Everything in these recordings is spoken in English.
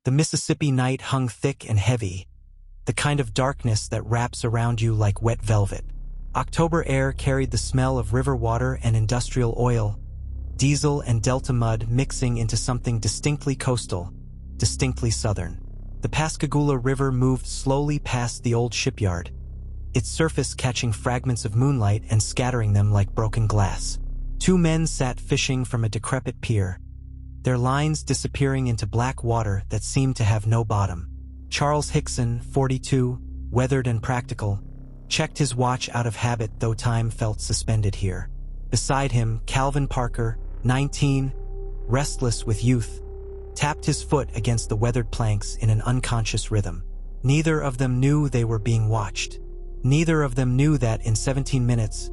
The Mississippi night hung thick and heavy, the kind of darkness that wraps around you like wet velvet. October air carried the smell of river water and industrial oil, diesel and delta mud mixing into something distinctly coastal, distinctly southern. The Pascagoula River moved slowly past the old shipyard, its surface catching fragments of moonlight and scattering them like broken glass. Two men sat fishing from a decrepit pier, their lines disappearing into black water that seemed to have no bottom. Charles Hickson, 42, weathered and practical, checked his watch out of habit, though time felt suspended here. Beside him, Calvin Parker, 19, restless with youth, tapped his foot against the weathered planks in an unconscious rhythm. Neither of them knew they were being watched. Neither of them knew that in 17 minutes,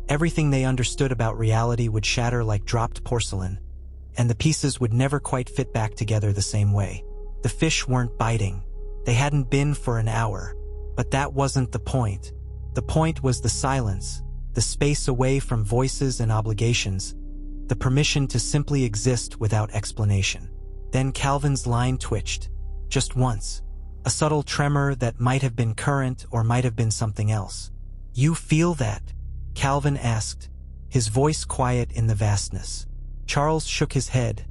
everything they understood about reality would shatter like dropped porcelain, and the pieces would never quite fit back together the same way. The fish weren't biting. They hadn't been for an hour. But that wasn't the point. The point was the silence, the space away from voices and obligations, the permission to simply exist without explanation. Then Calvin's line twitched, just once, a subtle tremor that might have been current or might have been something else. "You feel that?" Calvin asked, his voice quiet in the vastness. Charles shook his head,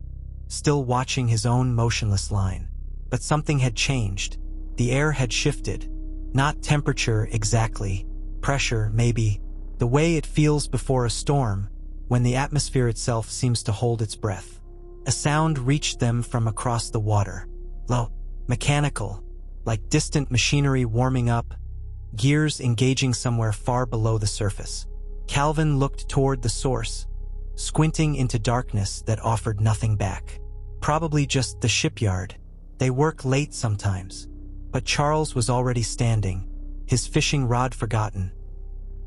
still watching his own motionless line. But something had changed. The air had shifted. Not temperature exactly, pressure maybe, the way it feels before a storm, when the atmosphere itself seems to hold its breath. A sound reached them from across the water. Low, mechanical, like distant machinery warming up, gears engaging somewhere far below the surface. Calvin looked toward the source, squinting into darkness that offered nothing back. Probably just the shipyard. They work late sometimes. But Charles was already standing, his fishing rod forgotten,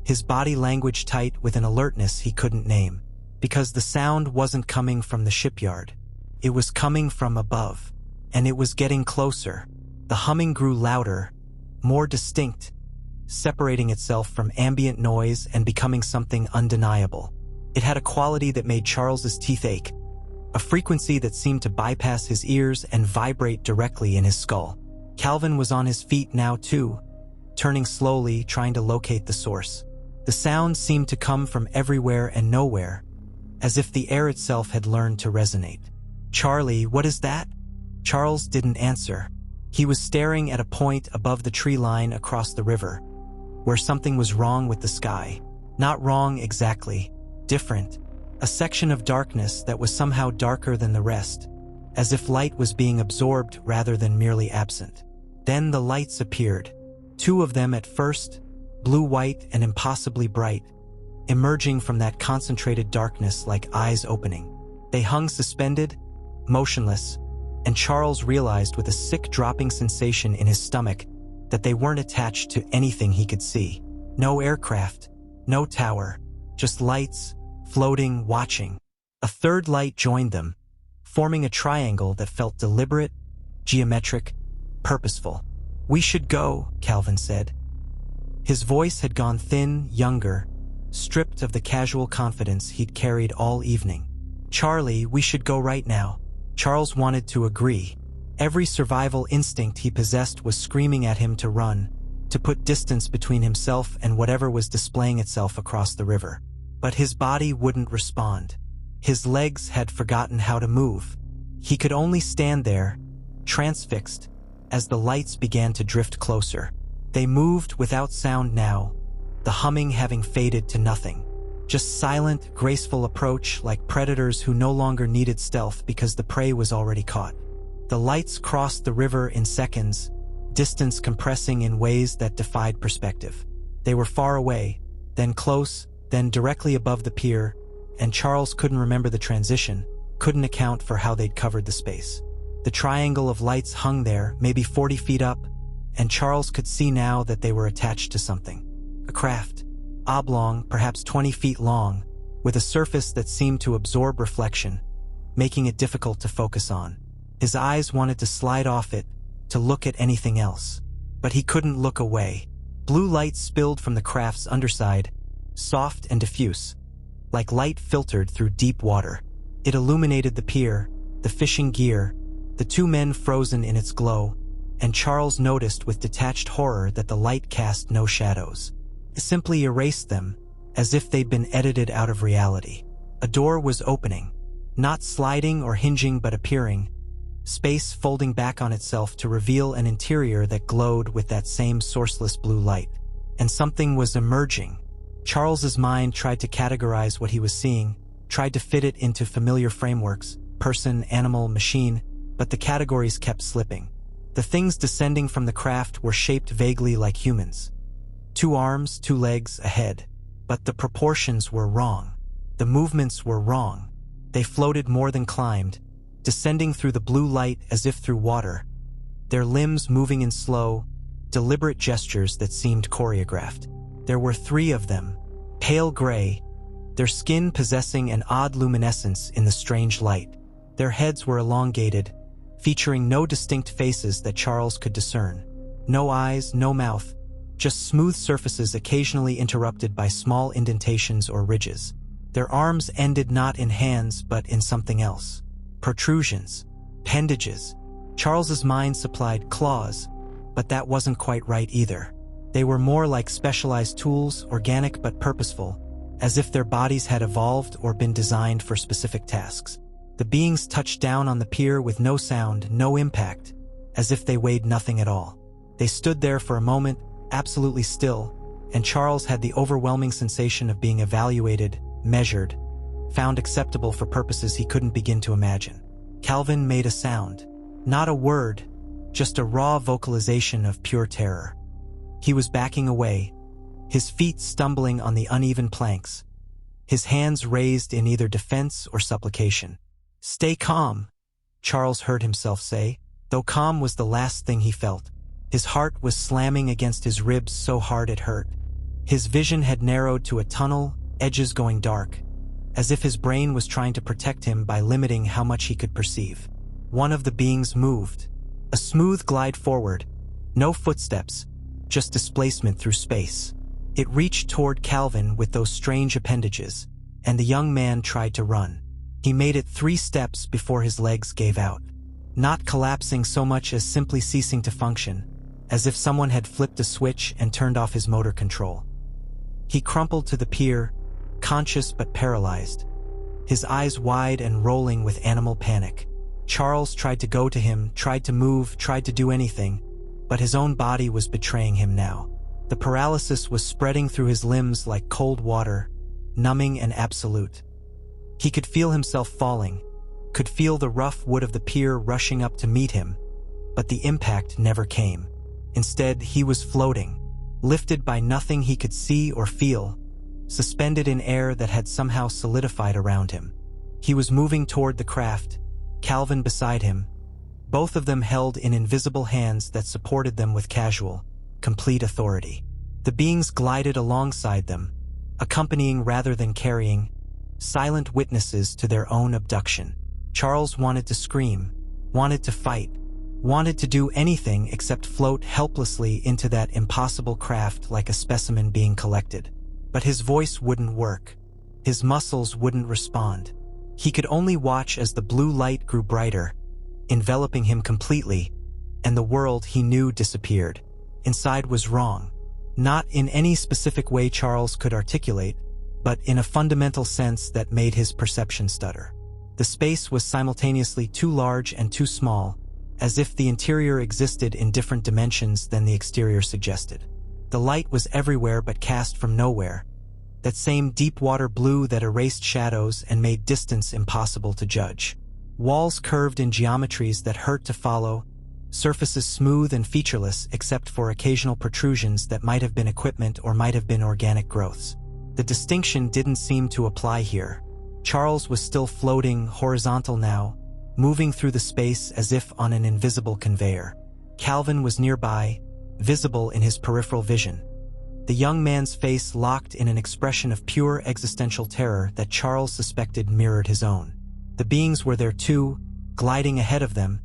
his body language tight with an alertness he couldn't name. Because the sound wasn't coming from the shipyard. It was coming from above. And it was getting closer. The humming grew louder, more distinct, separating itself from ambient noise and becoming something undeniable. It had a quality that made Charles's teeth ache, a frequency that seemed to bypass his ears and vibrate directly in his skull. Calvin was on his feet now too, turning slowly, trying to locate the source. The sound seemed to come from everywhere and nowhere, as if the air itself had learned to resonate. "Charlie, what is that?" Charles didn't answer. He was staring at a point above the tree line across the river, where something was wrong with the sky. Not wrong exactly, different. A section of darkness that was somehow darker than the rest, as if light was being absorbed rather than merely absent. Then the lights appeared. Two of them at first, blue-white and impossibly bright, emerging from that concentrated darkness like eyes opening. They hung suspended, motionless, and Charles realized with a sick dropping sensation in his stomach that they weren't attached to anything he could see. No aircraft, no tower, just lights, floating, watching. A third light joined them, forming a triangle that felt deliberate, geometric, purposeful. "We should go," Calvin said. His voice had gone thin, younger, stripped of the casual confidence he'd carried all evening. "Charlie, we should go right now." Charles wanted to agree. Every survival instinct he possessed was screaming at him to run, to put distance between himself and whatever was displaying itself across the river. But his body wouldn't respond. His legs had forgotten how to move. He could only stand there, transfixed, as the lights began to drift closer. They moved without sound now, the humming having faded to nothing. Just silent, graceful approach like predators who no longer needed stealth because the prey was already caught. The lights crossed the river in seconds, distance compressing in ways that defied perspective. They were far away, then close, then directly above the pier, and Charles couldn't remember the transition, couldn't account for how they'd covered the space. The triangle of lights hung there, maybe 40 feet up, and Charles could see now that they were attached to something. A craft, oblong, perhaps 20 feet long, with a surface that seemed to absorb reflection, making it difficult to focus on. His eyes wanted to slide off it, to look at anything else. But he couldn't look away. Blue light spilled from the craft's underside, soft and diffuse, like light filtered through deep water. It illuminated the pier, the fishing gear, the two men frozen in its glow, and Charles noticed with detached horror that the light cast no shadows. It simply erased them, as if they'd been edited out of reality. A door was opening, not sliding or hinging but appearing, space folding back on itself to reveal an interior that glowed with that same sourceless blue light. And something was emerging. Charles's mind tried to categorize what he was seeing, tried to fit it into familiar frameworks, person, animal, machine, but the categories kept slipping. The things descending from the craft were shaped vaguely like humans. 2 arms, 2 legs, a head. But the proportions were wrong. The movements were wrong. They floated more than climbed, descending through the blue light as if through water, their limbs moving in slow, deliberate gestures that seemed choreographed. There were 3 of them, pale gray, their skin possessing an odd luminescence in the strange light. Their heads were elongated, featuring no distinct faces that Charles could discern. No eyes, no mouth, just smooth surfaces occasionally interrupted by small indentations or ridges. Their arms ended not in hands but in something else. Protrusions, appendages. Charles's mind supplied claws, but that wasn't quite right either. They were more like specialized tools, organic but purposeful, as if their bodies had evolved or been designed for specific tasks. The beings touched down on the pier with no sound, no impact, as if they weighed nothing at all. They stood there for a moment, absolutely still, and Charles had the overwhelming sensation of being evaluated, measured, found acceptable for purposes he couldn't begin to imagine. Calvin made a sound. Not a word, just a raw vocalization of pure terror. He was backing away, his feet stumbling on the uneven planks, his hands raised in either defense or supplication. "Stay calm," Charles heard himself say, though calm was the last thing he felt. His heart was slamming against his ribs so hard it hurt. His vision had narrowed to a tunnel, edges going dark, as if his brain was trying to protect him by limiting how much he could perceive. One of the beings moved. A smooth glide forward, no footsteps, just displacement through space. It reached toward Calvin with those strange appendages, and the young man tried to run. He made it 3 steps before his legs gave out, not collapsing so much as simply ceasing to function, as if someone had flipped a switch and turned off his motor control. He crumpled to the pier, conscious but paralyzed, his eyes wide and rolling with animal panic. Charles tried to go to him, tried to move, tried to do anything, but his own body was betraying him now. The paralysis was spreading through his limbs like cold water, numbing and absolute. He could feel himself falling, could feel the rough wood of the pier rushing up to meet him, but the impact never came. Instead, he was floating, lifted by nothing he could see or feel, suspended in air that had somehow solidified around him. He was moving toward the craft, Calvin beside him, both of them held in invisible hands that supported them with casual, complete authority. The beings glided alongside them, accompanying rather than carrying, silent witnesses to their own abduction. Charles wanted to scream, wanted to fight, wanted to do anything except float helplessly into that impossible craft like a specimen being collected. But his voice wouldn't work. His muscles wouldn't respond. He could only watch as the blue light grew brighter, enveloping him completely, and the world he knew disappeared. Inside was wrong. Not in any specific way Charles could articulate, but in a fundamental sense that made his perception stutter. The space was simultaneously too large and too small, as if the interior existed in different dimensions than the exterior suggested. The light was everywhere but cast from nowhere, that same deep-water blue that erased shadows and made distance impossible to judge. Walls curved in geometries that hurt to follow, surfaces smooth and featureless except for occasional protrusions that might have been equipment or might have been organic growths. The distinction didn't seem to apply here. Charles was still floating, horizontal now, moving through the space as if on an invisible conveyor. Calvin was nearby, visible in his peripheral vision. The young man's face locked in an expression of pure existential terror that Charles suspected mirrored his own. The beings were there too, gliding ahead of them,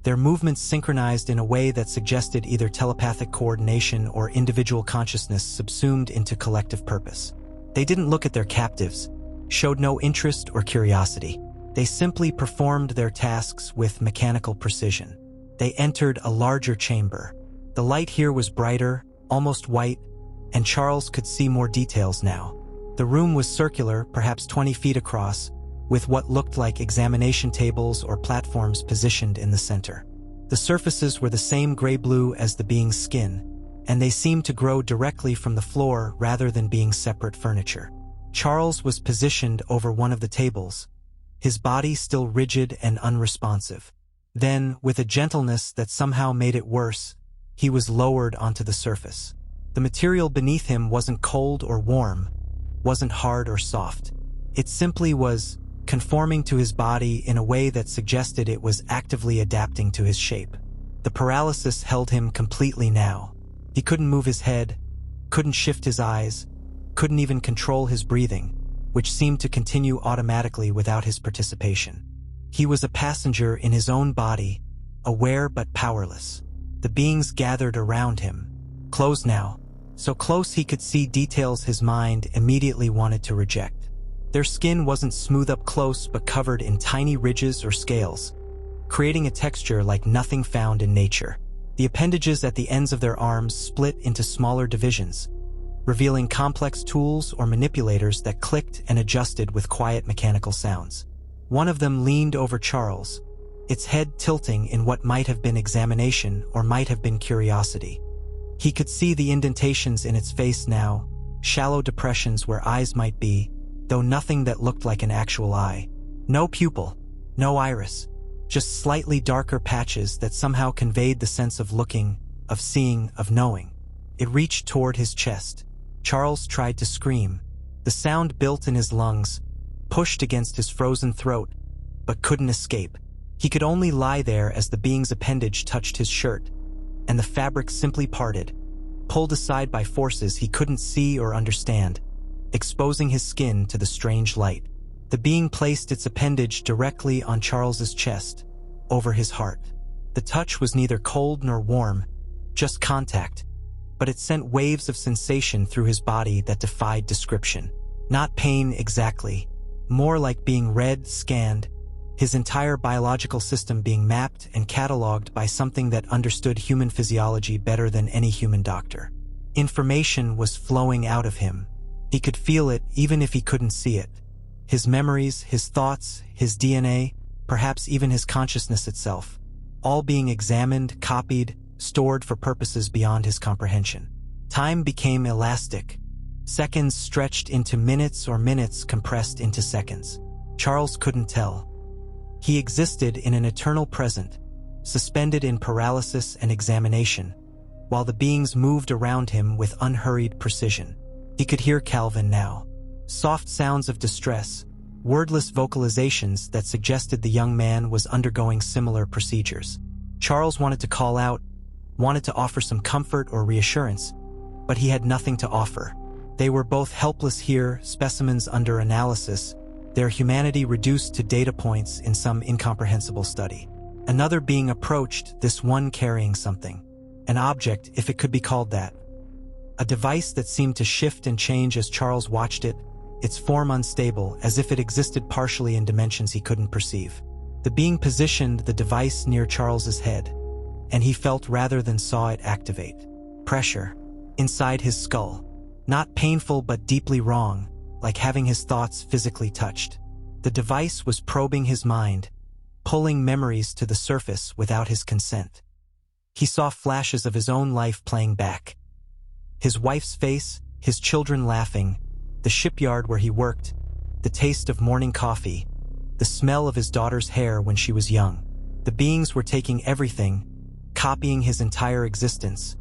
their movements synchronized in a way that suggested either telepathic coordination or individual consciousness subsumed into collective purpose. They didn't look at their captives, showed no interest or curiosity. They simply performed their tasks with mechanical precision. They entered a larger chamber. The light here was brighter, almost white, and Charles could see more details now. The room was circular, perhaps 20 feet across, with what looked like examination tables or platforms positioned in the center. The surfaces were the same gray-blue as the being's skin, and they seemed to grow directly from the floor rather than being separate furniture. Charles was positioned over one of the tables, his body still rigid and unresponsive. Then, with a gentleness that somehow made it worse, he was lowered onto the surface. The material beneath him wasn't cold or warm, wasn't hard or soft. It simply was conforming to his body in a way that suggested it was actively adapting to his shape. The paralysis held him completely now. He couldn't move his head, couldn't shift his eyes, couldn't even control his breathing, which seemed to continue automatically without his participation. He was a passenger in his own body, aware but powerless. The beings gathered around him, close now, so close he could see details his mind immediately wanted to reject. Their skin wasn't smooth up close but covered in tiny ridges or scales, creating a texture like nothing found in nature. The appendages at the ends of their arms split into smaller divisions, revealing complex tools or manipulators that clicked and adjusted with quiet mechanical sounds. One of them leaned over Charles, its head tilting in what might have been examination or might have been curiosity. He could see the indentations in its face now, shallow depressions where eyes might be, though nothing that looked like an actual eye. No pupil, no iris, just slightly darker patches that somehow conveyed the sense of looking, of seeing, of knowing. It reached toward his chest. Charles tried to scream. The sound built in his lungs, pushed against his frozen throat, but couldn't escape. He could only lie there as the being's appendage touched his shirt, and the fabric simply parted, pulled aside by forces he couldn't see or understand, exposing his skin to the strange light. The being placed its appendage directly on Charles's chest, over his heart. The touch was neither cold nor warm, just contact, but it sent waves of sensation through his body that defied description. Not pain exactly, more like being read, scanned, his entire biological system being mapped and cataloged by something that understood human physiology better than any human doctor. Information was flowing out of him. He could feel it even if he couldn't see it. His memories, his thoughts, his DNA, perhaps even his consciousness itself, all being examined, copied, stored for purposes beyond his comprehension. Time became elastic. Seconds stretched into minutes or minutes compressed into seconds. Charles couldn't tell. He existed in an eternal present, suspended in paralysis and examination, while the beings moved around him with unhurried precision. He could hear Calvin now. Soft sounds of distress, wordless vocalizations that suggested the young man was undergoing similar procedures. Charles wanted to call out, wanted to offer some comfort or reassurance, but he had nothing to offer. They were both helpless here, specimens under analysis, their humanity reduced to data points in some incomprehensible study. Another being approached, this one carrying something. An object, if it could be called that. A device that seemed to shift and change as Charles watched it, its form unstable, as if it existed partially in dimensions he couldn't perceive. The being positioned the device near Charles's head, and he felt rather than saw it activate. Pressure. Inside his skull. Not painful but deeply wrong, like having his thoughts physically touched. The device was probing his mind, pulling memories to the surface without his consent. He saw flashes of his own life playing back. His wife's face, his children laughing, the shipyard where he worked, the taste of morning coffee, the smell of his daughter's hair when she was young. The beings were taking everything, copying his entire existence,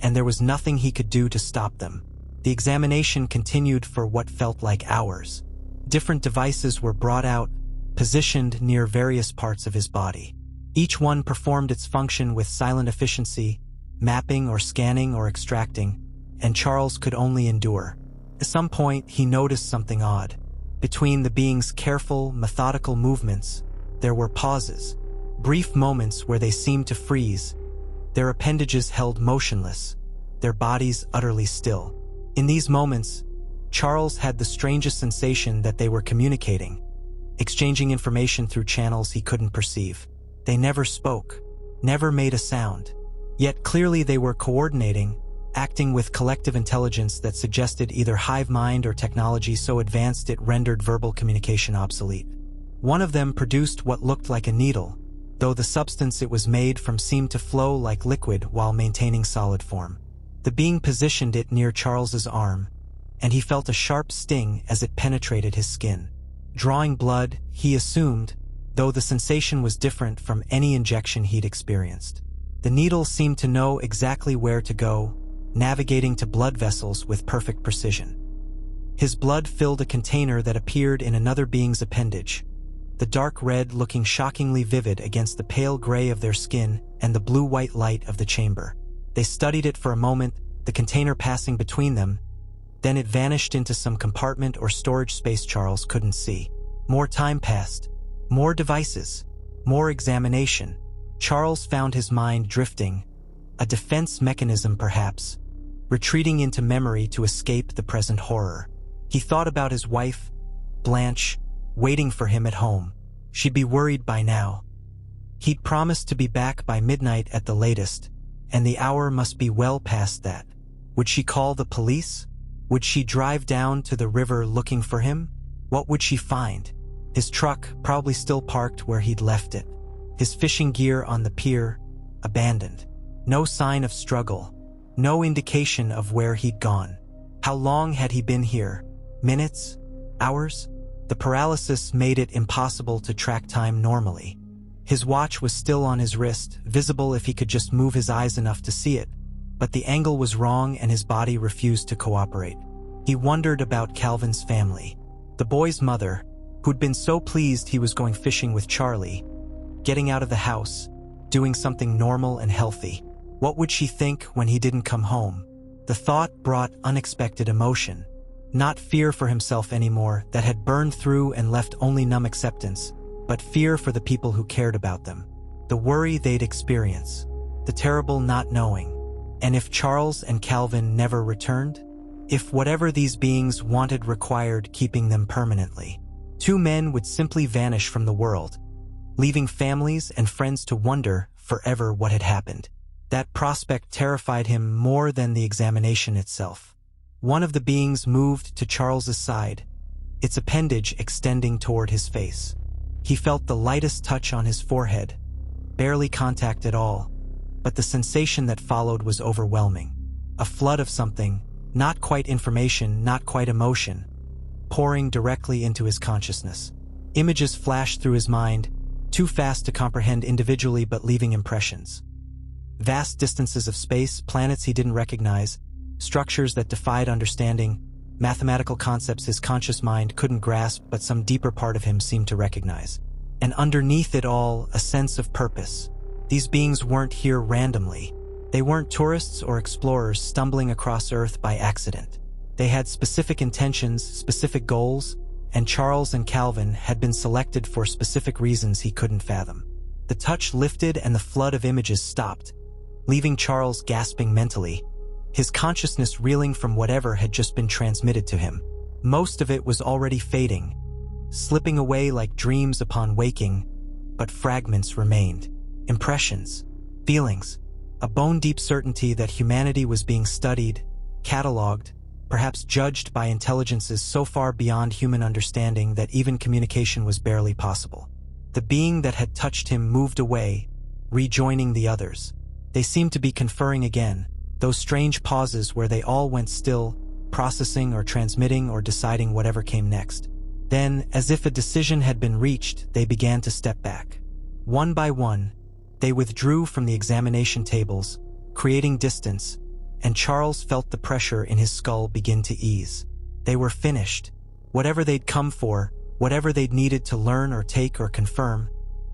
and there was nothing he could do to stop them. The examination continued for what felt like hours. Different devices were brought out, positioned near various parts of his body. Each one performed its function with silent efficiency, mapping or scanning or extracting, and Charles could only endure. At some point, he noticed something odd. Between the being's careful, methodical movements, there were pauses, brief moments where they seemed to freeze, their appendages held motionless, their bodies utterly still. In these moments, Charles had the strangest sensation that they were communicating, exchanging information through channels he couldn't perceive. They never spoke, never made a sound. Yet clearly they were coordinating, acting with collective intelligence that suggested either hive mind or technology so advanced it rendered verbal communication obsolete. One of them produced what looked like a needle, though the substance it was made from seemed to flow like liquid while maintaining solid form. The being positioned it near Charles's arm, and he felt a sharp sting as it penetrated his skin. Drawing blood, he assumed, though the sensation was different from any injection he'd experienced. The needle seemed to know exactly where to go, navigating to blood vessels with perfect precision. His blood filled a container that appeared in another being's appendage, the dark red looking shockingly vivid against the pale gray of their skin and the blue-white light of the chamber. They studied it for a moment, the container passing between them, then it vanished into some compartment or storage space Charles couldn't see. More time passed, more devices, more examination. Charles found his mind drifting, a defense mechanism perhaps, retreating into memory to escape the present horror. He thought about his wife, Blanche, waiting for him at home. She'd be worried by now. He'd promised to be back by midnight at the latest, and the hour must be well past that. Would she call the police? Would she drive down to the river looking for him? What would she find? His truck, probably still parked where he'd left it. His fishing gear on the pier, abandoned. No sign of struggle. No indication of where he'd gone. How long had he been here? Minutes? Hours? The paralysis made it impossible to track time normally. His watch was still on his wrist, visible if he could just move his eyes enough to see it, but the angle was wrong and his body refused to cooperate. He wondered about Calvin's family. The boy's mother, who'd been so pleased he was going fishing with Charlie, getting out of the house, doing something normal and healthy. What would she think when he didn't come home? The thought brought unexpected emotion. Not fear for himself anymore that had burned through and left only numb acceptance, but fear for the people who cared about them. The worry they'd experience. The terrible not knowing. And if Charles and Calvin never returned? If whatever these beings wanted required keeping them permanently? Two men would simply vanish from the world, leaving families and friends to wonder forever what had happened. That prospect terrified him more than the examination itself. One of the beings moved to Charles's side, its appendage extending toward his face. He felt the lightest touch on his forehead, barely contact at all, but the sensation that followed was overwhelming. A flood of something, not quite information, not quite emotion, pouring directly into his consciousness. Images flashed through his mind, too fast to comprehend individually but leaving impressions. Vast distances of space, planets he didn't recognize, structures that defied understanding, mathematical concepts his conscious mind couldn't grasp but some deeper part of him seemed to recognize. And underneath it all, a sense of purpose. These beings weren't here randomly. They weren't tourists or explorers stumbling across Earth by accident. They had specific intentions, specific goals, and Charles and Calvin had been selected for specific reasons he couldn't fathom. The touch lifted and the flood of images stopped, leaving Charles gasping mentally, his consciousness reeling from whatever had just been transmitted to him. Most of it was already fading, slipping away like dreams upon waking, but fragments remained. Impressions, feelings, a bone-deep certainty that humanity was being studied, catalogued, perhaps judged by intelligences so far beyond human understanding that even communication was barely possible. The being that had touched him moved away, rejoining the others. They seemed to be conferring again, those strange pauses where they all went still, processing or transmitting or deciding whatever came next. Then, as if a decision had been reached, they began to step back. One by one, they withdrew from the examination tables, creating distance, and Charles felt the pressure in his skull begin to ease. They were finished. Whatever they'd come for, whatever they'd needed to learn or take or confirm,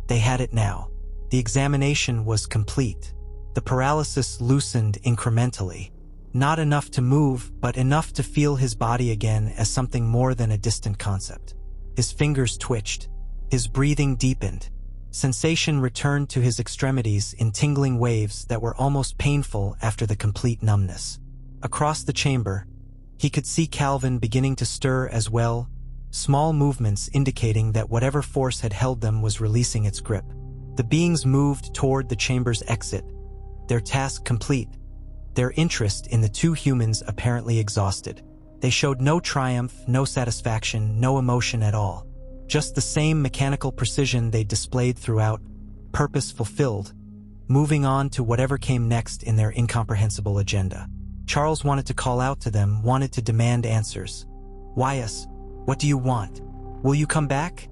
they had it now. The examination was complete. The paralysis loosened incrementally. Not enough to move, but enough to feel his body again as something more than a distant concept. His fingers twitched. His breathing deepened. Sensation returned to his extremities in tingling waves that were almost painful after the complete numbness. Across the chamber, he could see Calvin beginning to stir as well, small movements indicating that whatever force had held them was releasing its grip. The beings moved toward the chamber's exit, their task complete, their interest in the two humans apparently exhausted. They showed no triumph, no satisfaction, no emotion at all. Just the same mechanical precision they displayed throughout, purpose fulfilled, moving on to whatever came next in their incomprehensible agenda. Charles wanted to call out to them, wanted to demand answers. "Why us? What do you want? Will you come back?"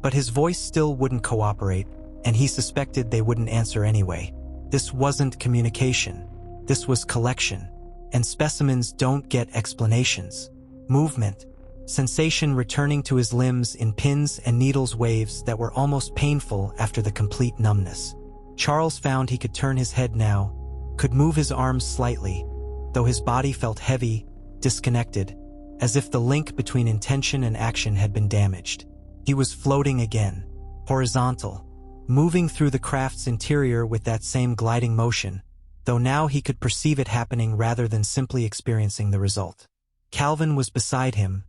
But his voice still wouldn't cooperate, and he suspected they wouldn't answer anyway. This wasn't communication. This was collection. And specimens don't get explanations. Movement, sensation returning to his limbs in pins and needles, waves that were almost painful after the complete numbness. Charles found he could turn his head now, could move his arms slightly, though his body felt heavy, disconnected, as if the link between intention and action had been damaged. He was floating again, horizontal, moving through the craft's interior with that same gliding motion, though now he could perceive it happening rather than simply experiencing the result. Calvin was beside him,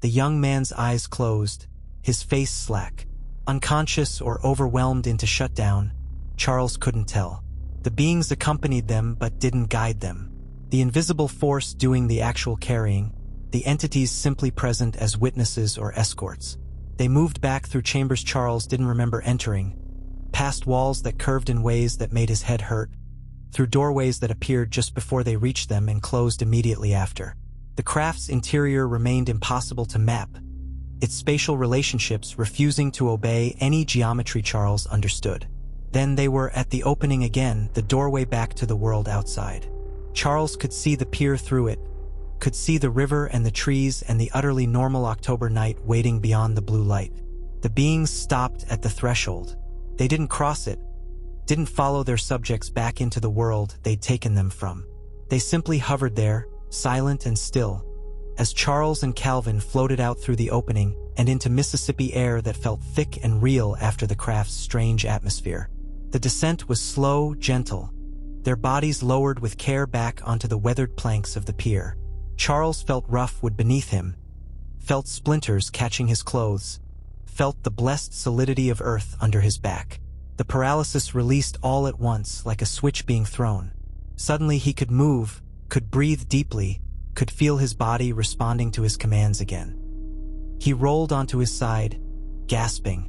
the young man's eyes closed, his face slack, unconscious or overwhelmed into shutdown. Charles couldn't tell. The beings accompanied them but didn't guide them. The invisible force doing the actual carrying, the entities simply present as witnesses or escorts. They moved back through chambers Charles didn't remember entering, past walls that curved in ways that made his head hurt, through doorways that appeared just before they reached them and closed immediately after. The craft's interior remained impossible to map, its spatial relationships refusing to obey any geometry Charles understood. Then they were at the opening again, the doorway back to the world outside. Charles could see the pier through it, could see the river and the trees and the utterly normal October night waiting beyond the blue light. The beings stopped at the threshold. They didn't cross it, didn't follow their subjects back into the world they'd taken them from. They simply hovered there, silent and still, as Charles and Calvin floated out through the opening and into Mississippi air that felt thick and real after the craft's strange atmosphere. The descent was slow, gentle, their bodies lowered with care back onto the weathered planks of the pier. Charles felt rough wood beneath him, felt splinters catching his clothes, felt the blessed solidity of earth under his back. The paralysis released all at once, like a switch being thrown. Suddenly he could move, could breathe deeply, could feel his body responding to his commands again. He rolled onto his side, gasping,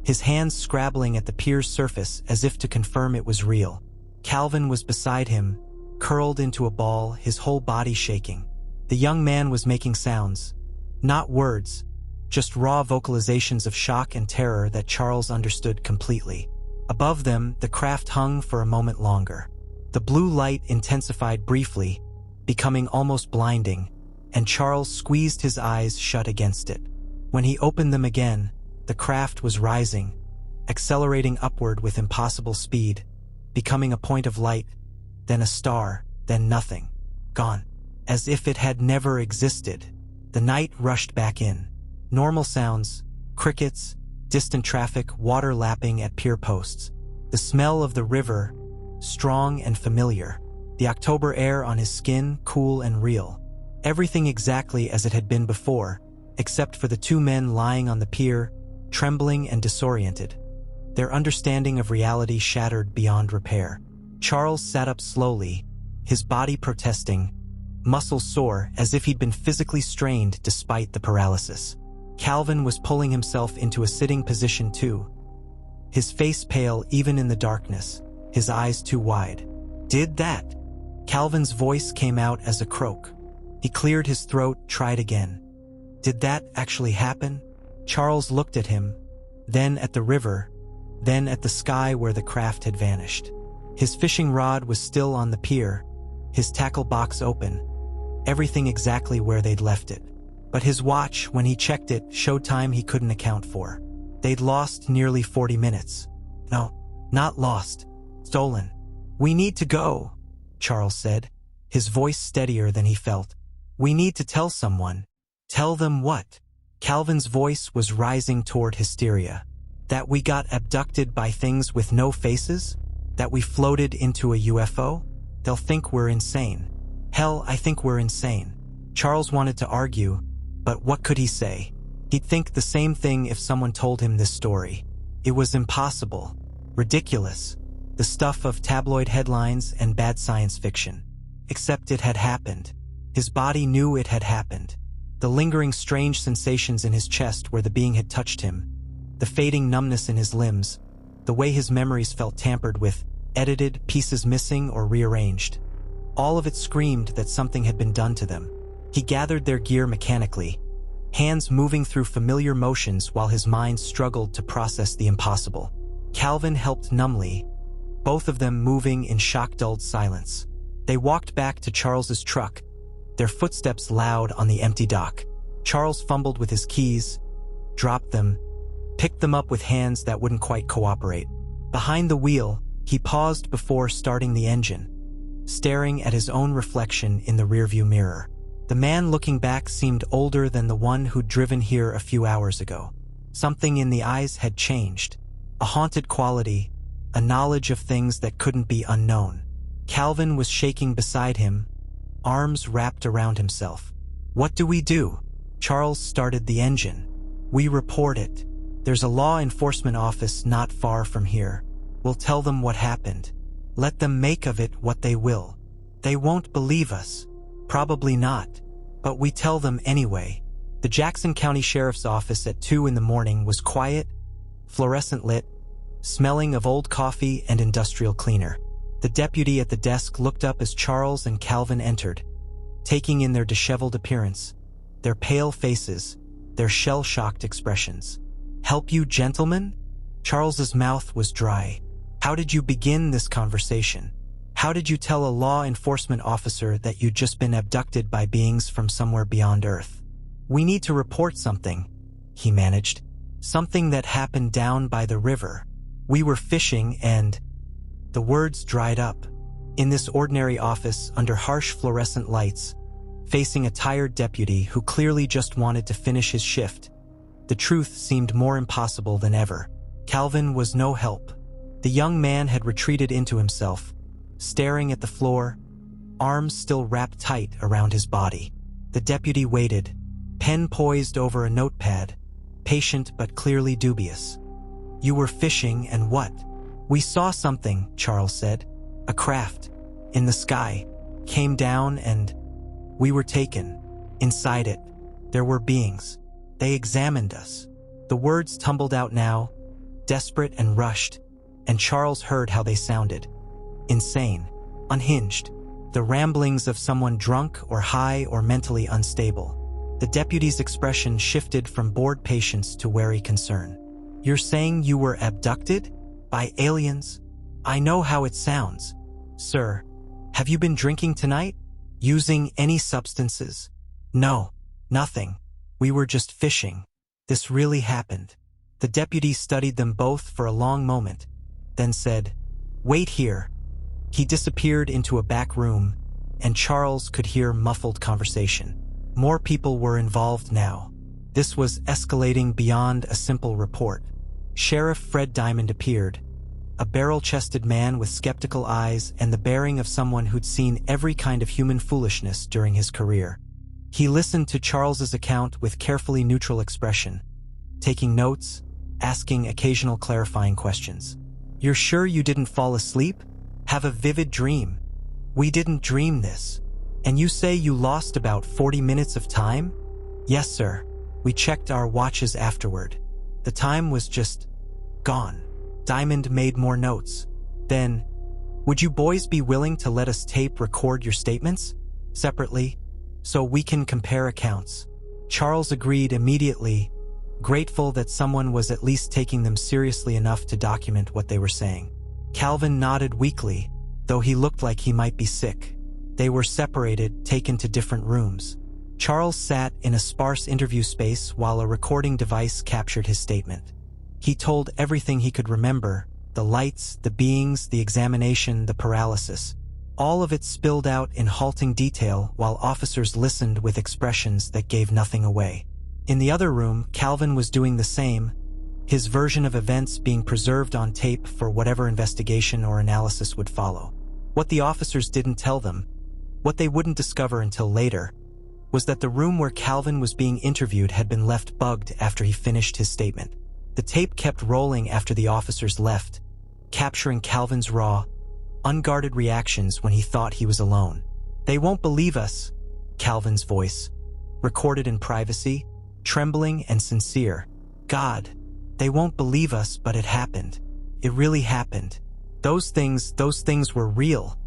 his hands scrabbling at the pier's surface as if to confirm it was real. Calvin was beside him, curled into a ball, his whole body shaking. The young man was making sounds, not words, just raw vocalizations of shock and terror that Charles understood completely. Above them, the craft hung for a moment longer. The blue light intensified briefly, becoming almost blinding, and Charles squeezed his eyes shut against it. When he opened them again, the craft was rising, accelerating upward with impossible speed, becoming a point of light, then a star, then nothing. Gone. As if it had never existed. The night rushed back in. Normal sounds, crickets, distant traffic, water lapping at pier posts. The smell of the river, strong and familiar. The October air on his skin, cool and real. Everything exactly as it had been before, except for the two men lying on the pier, trembling and disoriented. Their understanding of reality shattered beyond repair. Charles sat up slowly, his body protesting, muscles sore as if he'd been physically strained despite the paralysis. Calvin was pulling himself into a sitting position too, his face pale even in the darkness, his eyes too wide. "Did that?" Calvin's voice came out as a croak. He cleared his throat, tried again. "Did that actually happen?" Charles looked at him, then at the river, then at the sky where the craft had vanished. His fishing rod was still on the pier, his tackle box open, everything exactly where they'd left it. But his watch, when he checked it, showed time he couldn't account for. They'd lost nearly 40 minutes. "No, not lost. Stolen. We need to go," Charles said, his voice steadier than he felt. "We need to tell someone." "Tell them what?" Calvin's voice was rising toward hysteria. "That we got abducted by things with no faces? That we floated into a UFO? They'll think we're insane." "Hell, I think we're insane." Charles wanted to argue, but what could he say? He'd think the same thing if someone told him this story. It was impossible, ridiculous, the stuff of tabloid headlines and bad science fiction. Except it had happened. His body knew it had happened. The lingering strange sensations in his chest where the being had touched him, the fading numbness in his limbs, the way his memories felt tampered with, edited, pieces missing or rearranged. All of it screamed that something had been done to them. He gathered their gear mechanically, hands moving through familiar motions while his mind struggled to process the impossible. Calvin helped numbly, both of them moving in shock-dulled silence. They walked back to Charles's truck, their footsteps loud on the empty dock. Charles fumbled with his keys, dropped them, picked them up with hands that wouldn't quite cooperate. Behind the wheel, he paused before starting the engine, staring at his own reflection in the rearview mirror. The man looking back seemed older than the one who'd driven here a few hours ago. Something in the eyes had changed. A haunted quality, a knowledge of things that couldn't be unknown. Calvin was shaking beside him, arms wrapped around himself. "What do we do?" Charles started the engine. "We report it. There's a law enforcement office not far from here. We'll tell them what happened. Let them make of it what they will. They won't believe us. Probably not. But we tell them anyway." The Jackson County Sheriff's Office at 2 in the morning was quiet, fluorescent lit, smelling of old coffee and industrial cleaner. The deputy at the desk looked up as Charles and Calvin entered, taking in their disheveled appearance, their pale faces, their shell-shocked expressions. "Help you, gentlemen?" Charles's mouth was dry. "How did you begin this conversation? How did you tell a law enforcement officer that you'd just been abducted by beings from somewhere beyond Earth?" "We need to report something," he managed. "Something that happened down by the river. We were fishing and—" The words dried up. In this ordinary office, under harsh fluorescent lights, facing a tired deputy who clearly just wanted to finish his shift, the truth seemed more impossible than ever. Calvin was no help. The young man had retreated into himself, staring at the floor, arms still wrapped tight around his body. The deputy waited, pen poised over a notepad, patient but clearly dubious. "You were fishing and what?" "We saw something," Charles said. "A craft. In the sky. Came down and we were taken. Inside it, there were beings. They examined us." The words tumbled out now, desperate and rushed, and Charles heard how they sounded. Insane. Unhinged. The ramblings of someone drunk or high or mentally unstable. The deputy's expression shifted from bored patience to wary concern. "You're saying you were abducted? By aliens? I know how it sounds. Sir, have you been drinking tonight? Using any substances?" "No, nothing. We were just fishing. This really happened." The deputy studied them both for a long moment, then said, "Wait here." He disappeared into a back room, and Charles could hear muffled conversation. More people were involved now. This was escalating beyond a simple report. Sheriff Fred Diamond appeared, a barrel-chested man with skeptical eyes and the bearing of someone who'd seen every kind of human foolishness during his career. He listened to Charles's account with carefully neutral expression, taking notes, asking occasional clarifying questions. "You're sure you didn't fall asleep? Have a vivid dream?" "We didn't dream this." "And you say you lost about 40 minutes of time?" "Yes, sir. We checked our watches afterward. The time was just gone." Diamond made more notes. Then, "Would you boys be willing to let us tape record your statements? Separately, so we can compare accounts?" Charles agreed immediately, grateful that someone was at least taking them seriously enough to document what they were saying. Calvin nodded weakly, though he looked like he might be sick. They were separated, taken to different rooms. Charles sat in a sparse interview space while a recording device captured his statement. He told everything he could remember, the lights, the beings, the examination, the paralysis. All of it spilled out in halting detail while officers listened with expressions that gave nothing away. In the other room, Calvin was doing the same, his version of events being preserved on tape for whatever investigation or analysis would follow. What the officers didn't tell them, what they wouldn't discover until later, was that the room where Calvin was being interviewed had been left bugged after he finished his statement. The tape kept rolling after the officers left, capturing Calvin's raw, unguarded reactions when he thought he was alone. "They won't believe us," Calvin's voice, recorded in privacy, trembling and sincere. "God, they won't believe us, but it happened. It really happened. Those things were real."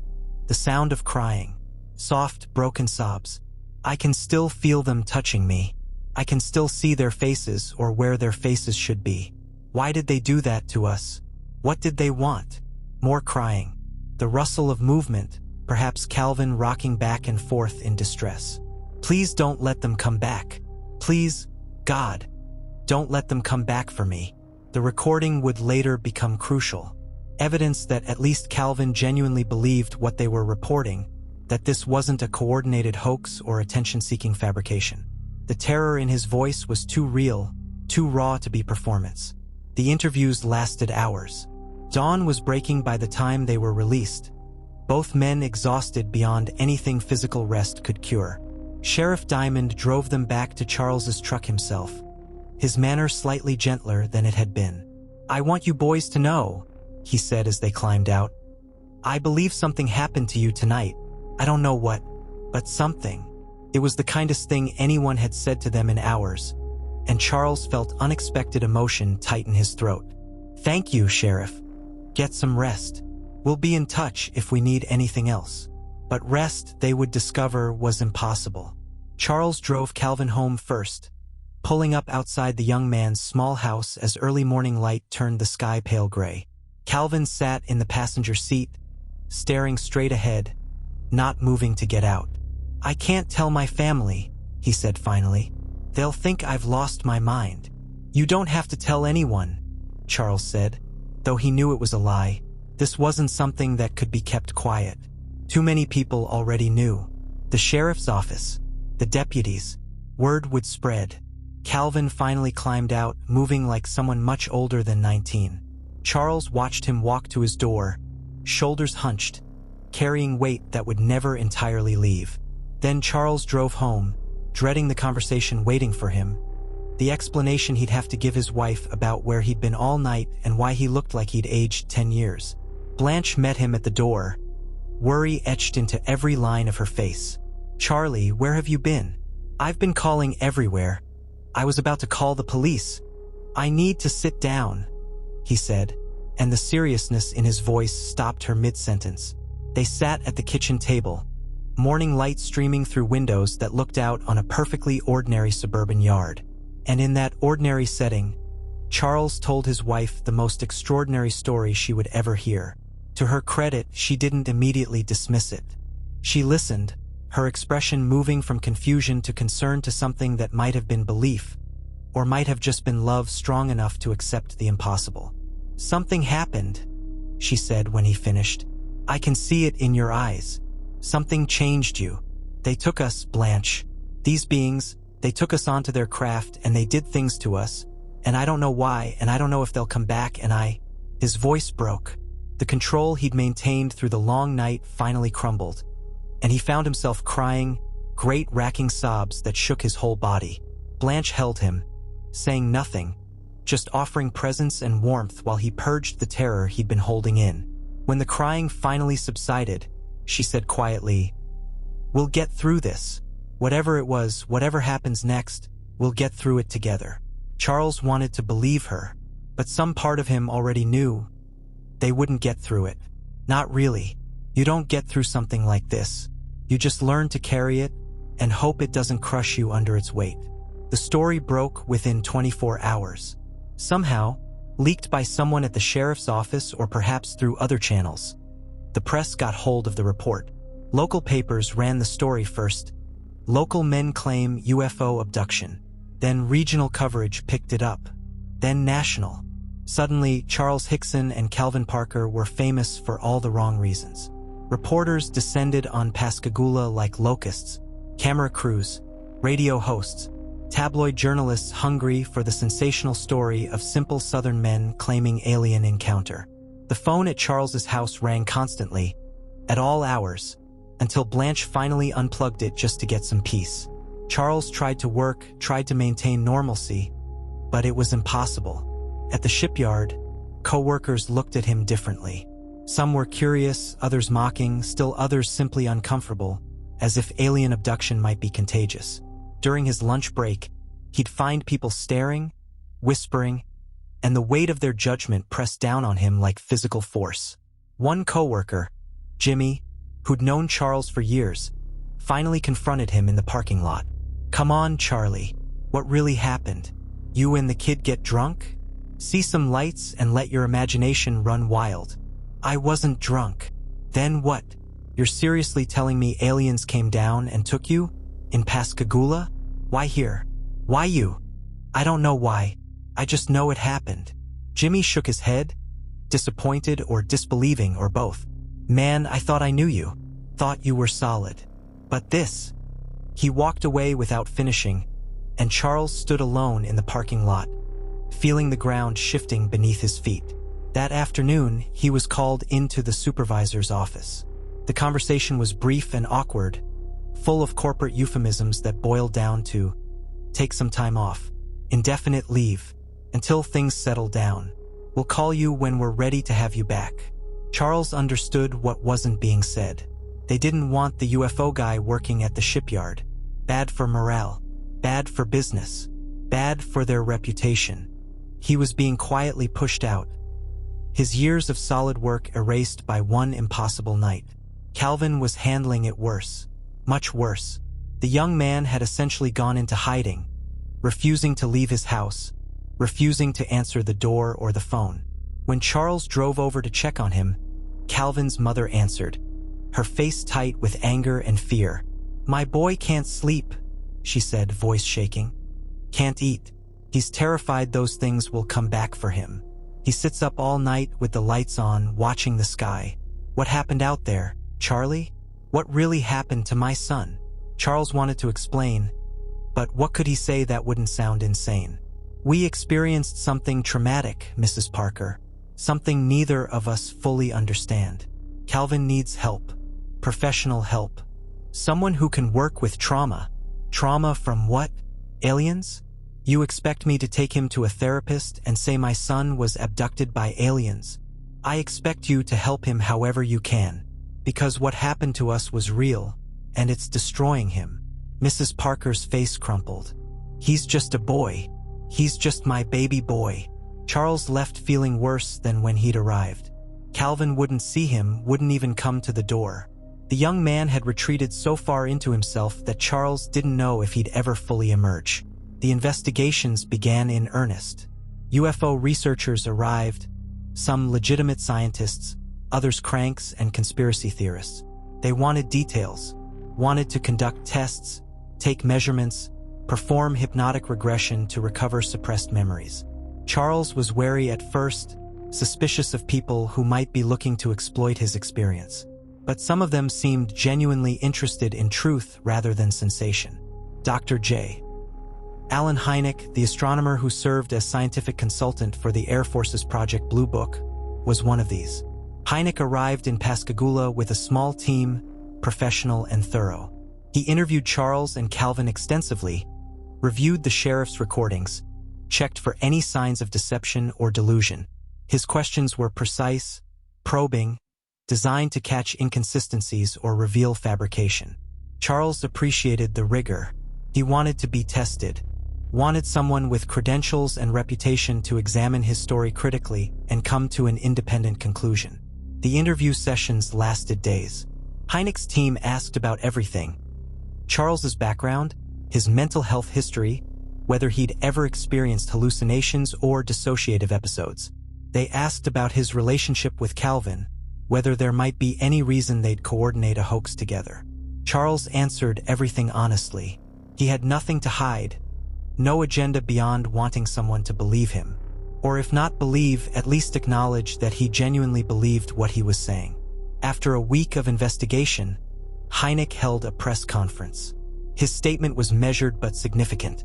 The sound of crying, soft, broken sobs. "I can still feel them touching me. I can still see their faces or where their faces should be. Why did they do that to us? What did they want?" More crying. The rustle of movement, perhaps Calvin rocking back and forth in distress. "Please don't let them come back. Please, God, don't let them come back for me." The recording would later become crucial. Evidence that at least Calvin genuinely believed what they were reporting, that this wasn't a coordinated hoax or attention-seeking fabrication. The terror in his voice was too real, too raw to be performance. The interviews lasted hours. Dawn was breaking by the time they were released, both men exhausted beyond anything physical rest could cure. Sheriff Diamond drove them back to Charles's truck himself, his manner slightly gentler than it had been. "I want you boys to know," he said as they climbed out. "I believe something happened to you tonight. I don't know what, but something." It was the kindest thing anyone had said to them in hours, and Charles felt unexpected emotion tighten his throat. "Thank you, Sheriff. Get some rest. We'll be in touch if we need anything else." But rest, they would discover, was impossible. Charles drove Calvin home first, pulling up outside the young man's small house as early morning light turned the sky pale gray. Calvin sat in the passenger seat, staring straight ahead, not moving to get out. "I can't tell my family," he said finally. "They'll think I've lost my mind." "You don't have to tell anyone," Charles said, though he knew it was a lie. This wasn't something that could be kept quiet. Too many people already knew. The sheriff's office, the deputies. Word would spread. Calvin finally climbed out, moving like someone much older than 19. Charles watched him walk to his door, shoulders hunched, carrying weight that would never entirely leave. Then Charles drove home, dreading the conversation waiting for him, the explanation he'd have to give his wife about where he'd been all night and why he looked like he'd aged 10 years. Blanche met him at the door, worry etched into every line of her face. "Charlie, where have you been?" "I've been calling everywhere. I was about to call the police." "I need to sit down," he said, and the seriousness in his voice stopped her mid-sentence. They sat at the kitchen table, morning light streaming through windows that looked out on a perfectly ordinary suburban yard. And in that ordinary setting, Charles told his wife the most extraordinary story she would ever hear. To her credit, she didn't immediately dismiss it. She listened, her expression moving from confusion to concern to something that might have been belief, or might have just been love strong enough to accept the impossible. "Something happened," she said when he finished. "I can see it in your eyes. Something changed you. They took us, Blanche. These beings, they took us onto their craft and they did things to us, and I don't know why, and I don't know if they'll come back, and I—" His voice broke. The control he'd maintained through the long night finally crumbled, and he found himself crying, great racking sobs that shook his whole body. Blanche held him, saying nothing, just offering presence and warmth while he purged the terror he'd been holding in. When the crying finally subsided, she said quietly, "We'll get through this. Whatever it was, whatever happens next, we'll get through it together." Charles wanted to believe her, but some part of him already knew they wouldn't get through it. Not really. You don't get through something like this. You just learn to carry it and hope it doesn't crush you under its weight. The story broke within 24 hours. Somehow, leaked by someone at the sheriff's office or perhaps through other channels. The press got hold of the report. Local papers ran the story first. Local men claim UFO abduction. Then regional coverage picked it up. Then national. Suddenly, Charles Hickson and Calvin Parker were famous for all the wrong reasons. Reporters descended on Pascagoula like locusts, camera crews, radio hosts, tabloid journalists hungry for the sensational story of simple Southern men claiming alien encounter. The phone at Charles's house rang constantly, at all hours, until Blanche finally unplugged it just to get some peace. Charles tried to work, tried to maintain normalcy, but it was impossible. At the shipyard, co-workers looked at him differently. Some were curious, others mocking, still others simply uncomfortable, as if alien abduction might be contagious. During his lunch break, he'd find people staring, whispering, and the weight of their judgment pressed down on him like physical force. One coworker, Jimmy, who'd known Charles for years, finally confronted him in the parking lot. "Come on, Charlie. What really happened? You and the kid get drunk? See some lights and let your imagination run wild." "I wasn't drunk." "Then what? You're seriously telling me aliens came down and took you? In Pascagoula? Why here? Why you?" "I don't know why. I just know it happened." Jimmy shook his head, disappointed or disbelieving or both. "Man, I thought I knew you. Thought you were solid. But this..." He walked away without finishing, and Charles stood alone in the parking lot, feeling the ground shifting beneath his feet. That afternoon, he was called into the supervisor's office. The conversation was brief and awkward, full of corporate euphemisms that boiled down to "take some time off," "indefinite leave," "until things settle down," "we'll call you when we're ready to have you back." Charles understood what wasn't being said. They didn't want the UFO guy working at the shipyard. Bad for morale, bad for business, bad for their reputation. He was being quietly pushed out, his years of solid work erased by one impossible night. Calvin was handling it worse, much worse. The young man had essentially gone into hiding, refusing to leave his house, refusing to answer the door or the phone. When Charles drove over to check on him, Calvin's mother answered, her face tight with anger and fear. "My boy can't sleep," she said, voice shaking. "Can't eat. He's terrified those things will come back for him. He sits up all night with the lights on, watching the sky." "What happened out there, Charlie? What really happened to my son?" Charles wanted to explain, but what could he say that wouldn't sound insane? "We experienced something traumatic, Mrs. Parker. Something neither of us fully understand. Calvin needs help. Professional help. Someone who can work with trauma." "Trauma from what? Aliens? You expect me to take him to a therapist and say my son was abducted by aliens? I expect you to help him however you can, because what happened to us was real, and it's destroying him." Mrs. Parker's face crumpled. "He's just a boy. He's just my baby boy." Charles left feeling worse than when he'd arrived. Calvin wouldn't see him, wouldn't even come to the door. The young man had retreated so far into himself that Charles didn't know if he'd ever fully emerge. The investigations began in earnest. UFO researchers arrived, some legitimate scientists, others cranks and conspiracy theorists. They wanted details, wanted to conduct tests, take measurements, perform hypnotic regression to recover suppressed memories. Charles was wary at first, suspicious of people who might be looking to exploit his experience. But some of them seemed genuinely interested in truth rather than sensation. Dr. J. Allen Hynek, the astronomer who served as scientific consultant for the Air Force's Project Blue Book, was one of these. Hynek arrived in Pascagoula with a small team, professional and thorough. He interviewed Charles and Calvin extensively, reviewed the sheriff's recordings, checked for any signs of deception or delusion. His questions were precise, probing, designed to catch inconsistencies or reveal fabrication. Charles appreciated the rigor. He wanted to be tested, wanted someone with credentials and reputation to examine his story critically and come to an independent conclusion. The interview sessions lasted days. Hynek's team asked about everything: Charles's background, his mental health history, whether he'd ever experienced hallucinations or dissociative episodes. They asked about his relationship with Calvin, whether there might be any reason they'd coordinate a hoax together. Charles answered everything honestly. He had nothing to hide, no agenda beyond wanting someone to believe him. Or if not believe, at least acknowledge that he genuinely believed what he was saying. After a week of investigation, Hynek held a press conference. His statement was measured but significant.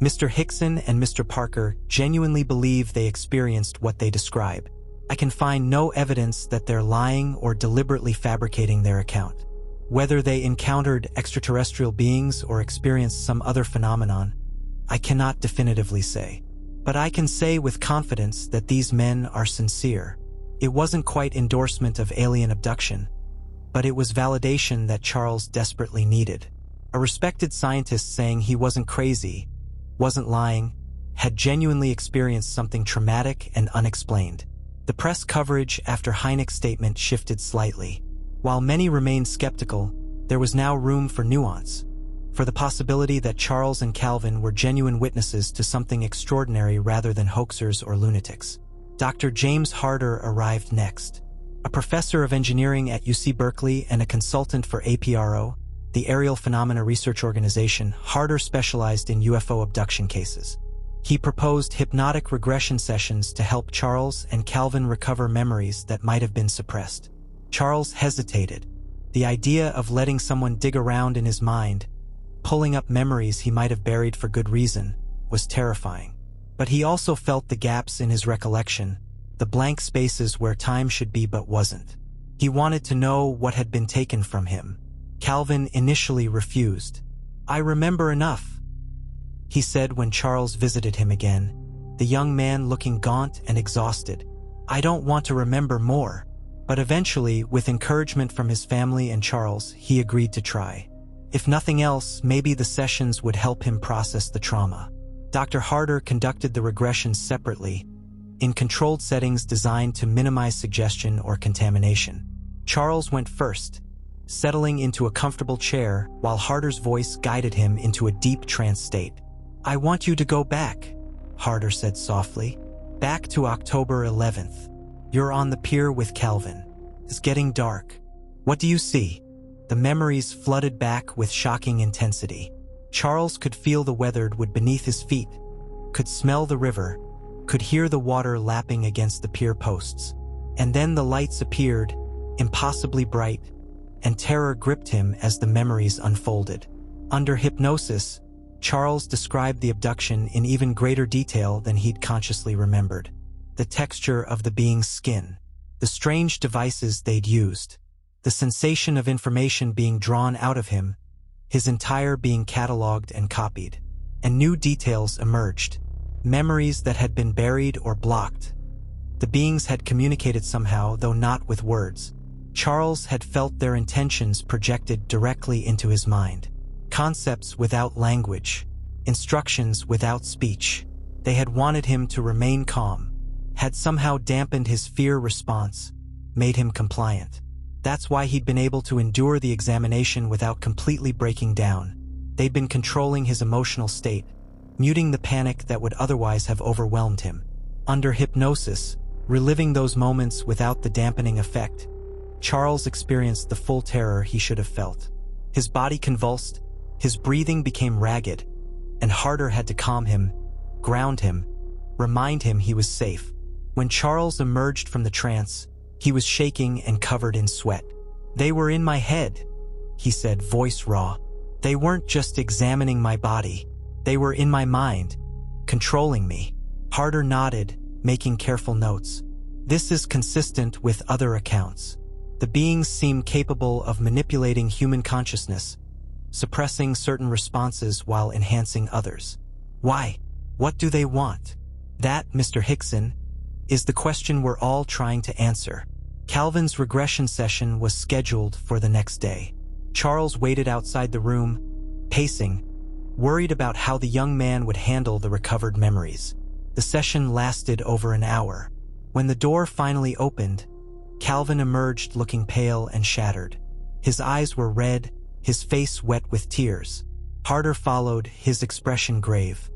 Mr. Hickson and Mr. Parker genuinely believe they experienced what they describe. I can find no evidence that they're lying or deliberately fabricating their account. Whether they encountered extraterrestrial beings or experienced some other phenomenon, I cannot definitively say. But I can say with confidence that these men are sincere. It wasn't quite endorsement of alien abduction, but it was validation that Charles desperately needed. A respected scientist saying he wasn't crazy, wasn't lying, had genuinely experienced something traumatic and unexplained. The press coverage after Hynek's statement shifted slightly. While many remained skeptical, there was now room for nuance, for the possibility that Charles and Calvin were genuine witnesses to something extraordinary rather than hoaxers or lunatics. Dr. James Harder arrived next. A professor of engineering at UC Berkeley and a consultant for APRO, the Aerial Phenomena Research Organization, Harder specialized in UFO abduction cases. He proposed hypnotic regression sessions to help Charles and Calvin recover memories that might have been suppressed. Charles hesitated. The idea of letting someone dig around in his mind, pulling up memories he might have buried for good reason, was terrifying. But he also felt the gaps in his recollection, the blank spaces where time should be but wasn't. He wanted to know what had been taken from him. Calvin initially refused. "I remember enough," he said when Charles visited him again, the young man looking gaunt and exhausted. "I don't want to remember more." But eventually, with encouragement from his family and Charles, he agreed to try. If nothing else, maybe the sessions would help him process the trauma. Dr. Harder conducted the regressions separately, in controlled settings designed to minimize suggestion or contamination. Charles went first, settling into a comfortable chair while Harder's voice guided him into a deep trance state. "I want you to go back," Harder said softly. "Back to October 11th. You're on the pier with Calvin. It's getting dark. What do you see?" The memories flooded back with shocking intensity. Charles could feel the weathered wood beneath his feet, could smell the river, could hear the water lapping against the pier posts. And then the lights appeared, impossibly bright, and terror gripped him as the memories unfolded. Under hypnosis, Charles described the abduction in even greater detail than he'd consciously remembered. The texture of the being's skin, the strange devices they'd used, the sensation of information being drawn out of him, his entire being cataloged and copied. And new details emerged, memories that had been buried or blocked. The beings had communicated somehow, though not with words. Charles had felt their intentions projected directly into his mind. Concepts without language, instructions without speech. They had wanted him to remain calm, had somehow dampened his fear response, made him compliant. That's why he'd been able to endure the examination without completely breaking down. They'd been controlling his emotional state, muting the panic that would otherwise have overwhelmed him. Under hypnosis, reliving those moments without the dampening effect, Charles experienced the full terror he should have felt. His body convulsed, his breathing became ragged, and Harder had to calm him, ground him, remind him he was safe. When Charles emerged from the trance, he was shaking and covered in sweat. "They were in my head," he said, voice raw. "They weren't just examining my body. They were in my mind, controlling me." Harder nodded, making careful notes. "This is consistent with other accounts. The beings seem capable of manipulating human consciousness, suppressing certain responses while enhancing others. Why? What do they want? That, Mr. Hickson, is the question we're all trying to answer." Calvin's regression session was scheduled for the next day. Charles waited outside the room, pacing, worried about how the young man would handle the recovered memories. The session lasted over an hour. When the door finally opened, Calvin emerged looking pale and shattered. His eyes were red, his face wet with tears. Harder followed, his expression grave.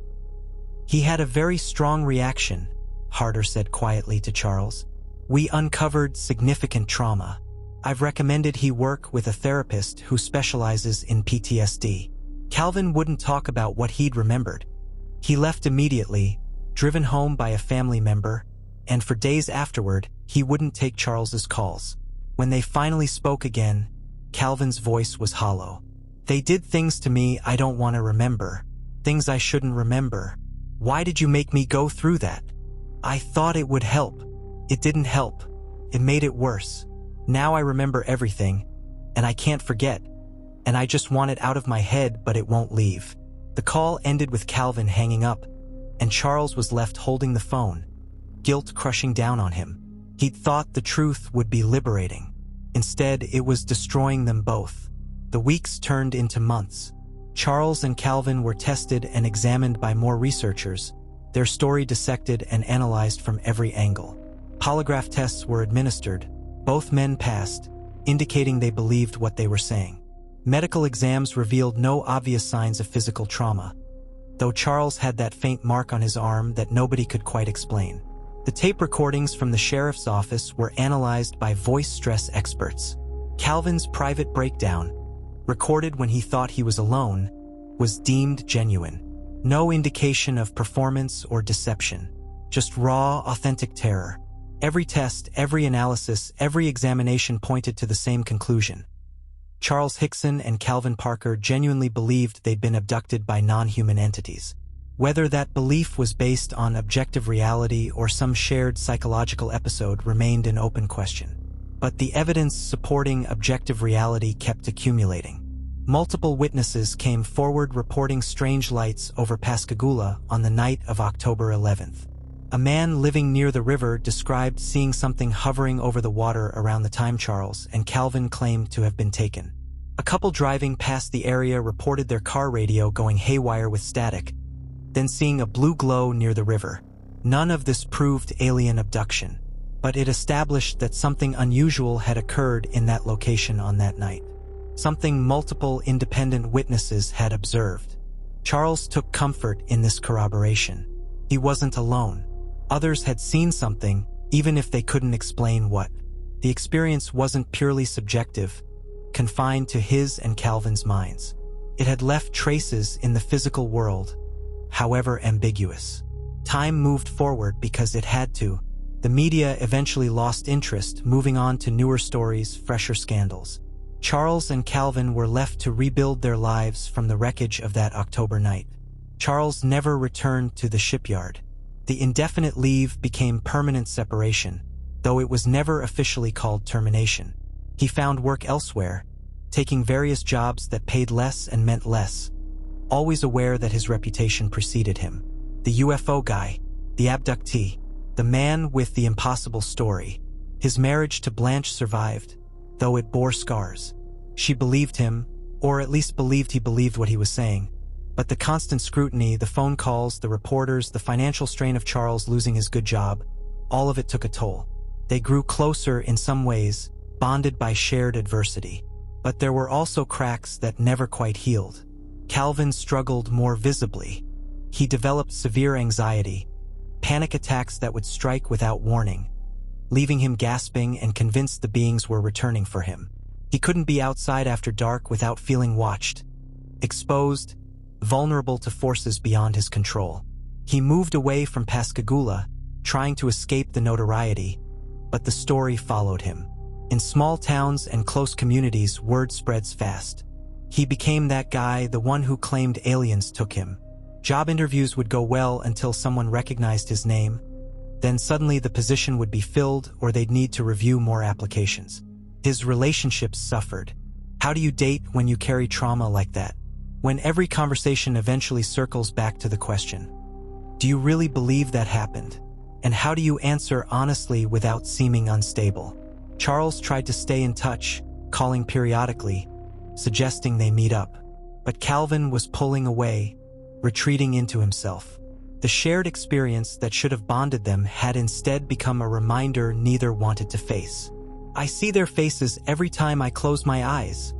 "He had a very strong reaction," Harder said quietly to Charles. "We uncovered significant trauma. I've recommended he work with a therapist who specializes in PTSD." Calvin wouldn't talk about what he'd remembered. He left immediately, driven home by a family member, and for days afterward, he wouldn't take Charles's calls. When they finally spoke again, Calvin's voice was hollow. "They did things to me I don't want to remember, things I shouldn't remember. Why did you make me go through that? I thought it would help. It didn't help. It made it worse. Now I remember everything, and I can't forget, and I just want it out of my head, but it won't leave." The call ended with Calvin hanging up, and Charles was left holding the phone, guilt crushing down on him. He'd thought the truth would be liberating. Instead, it was destroying them both. The weeks turned into months. Charles and Calvin were tested and examined by more researchers, their story dissected and analyzed from every angle. Polygraph tests were administered. Both men passed, indicating they believed what they were saying. Medical exams revealed no obvious signs of physical trauma, though Charles had that faint mark on his arm that nobody could quite explain. The tape recordings from the sheriff's office were analyzed by voice stress experts. Calvin's private breakdown, recorded when he thought he was alone, was deemed genuine. No indication of performance or deception, just raw, authentic terror. Every test, every analysis, every examination pointed to the same conclusion. Charles Hickson and Calvin Parker genuinely believed they'd been abducted by non-human entities. Whether that belief was based on objective reality or some shared psychological episode remained an open question. But the evidence supporting objective reality kept accumulating. Multiple witnesses came forward reporting strange lights over Pascagoula on the night of October 11th. A man living near the river described seeing something hovering over the water around the time Charles and Calvin claimed to have been taken. A couple driving past the area reported their car radio going haywire with static, then seeing a blue glow near the river. None of this proved alien abduction, but it established that something unusual had occurred in that location on that night. Something multiple independent witnesses had observed. Charles took comfort in this corroboration. He wasn't alone. Others had seen something, even if they couldn't explain what. The experience wasn't purely subjective, confined to his and Calvin's minds. It had left traces in the physical world, however ambiguous. Time moved forward because it had to. The media eventually lost interest, moving on to newer stories, fresher scandals. Charles and Calvin were left to rebuild their lives from the wreckage of that October night. Charles never returned to the shipyard. The indefinite leave became permanent separation, though it was never officially called termination. He found work elsewhere, taking various jobs that paid less and meant less, always aware that his reputation preceded him. The UFO guy, the abductee, the man with the impossible story. His marriage to Blanche survived, though it bore scars. She believed him, or at least believed he believed what he was saying. But the constant scrutiny, the phone calls, the reporters, the financial strain of Charles losing his good job, all of it took a toll. They grew closer in some ways, bonded by shared adversity. But there were also cracks that never quite healed. Calvin struggled more visibly. He developed severe anxiety, panic attacks that would strike without warning, leaving him gasping and convinced the beings were returning for him. He couldn't be outside after dark without feeling watched, exposed, vulnerable to forces beyond his control. He moved away from Pascagoula, trying to escape the notoriety, but the story followed him. In small towns and close communities, word spreads fast. He became that guy, the one who claimed aliens took him. Job interviews would go well until someone recognized his name. Then suddenly the position would be filled or they'd need to review more applications. His relationships suffered. How do you date when you carry trauma like that? When every conversation eventually circles back to the question, do you really believe that happened? And how do you answer honestly without seeming unstable? Charles tried to stay in touch, calling periodically, suggesting they meet up. But Calvin was pulling away, retreating into himself. The shared experience that should have bonded them had instead become a reminder neither wanted to face. "I see their faces every time I close my eyes,"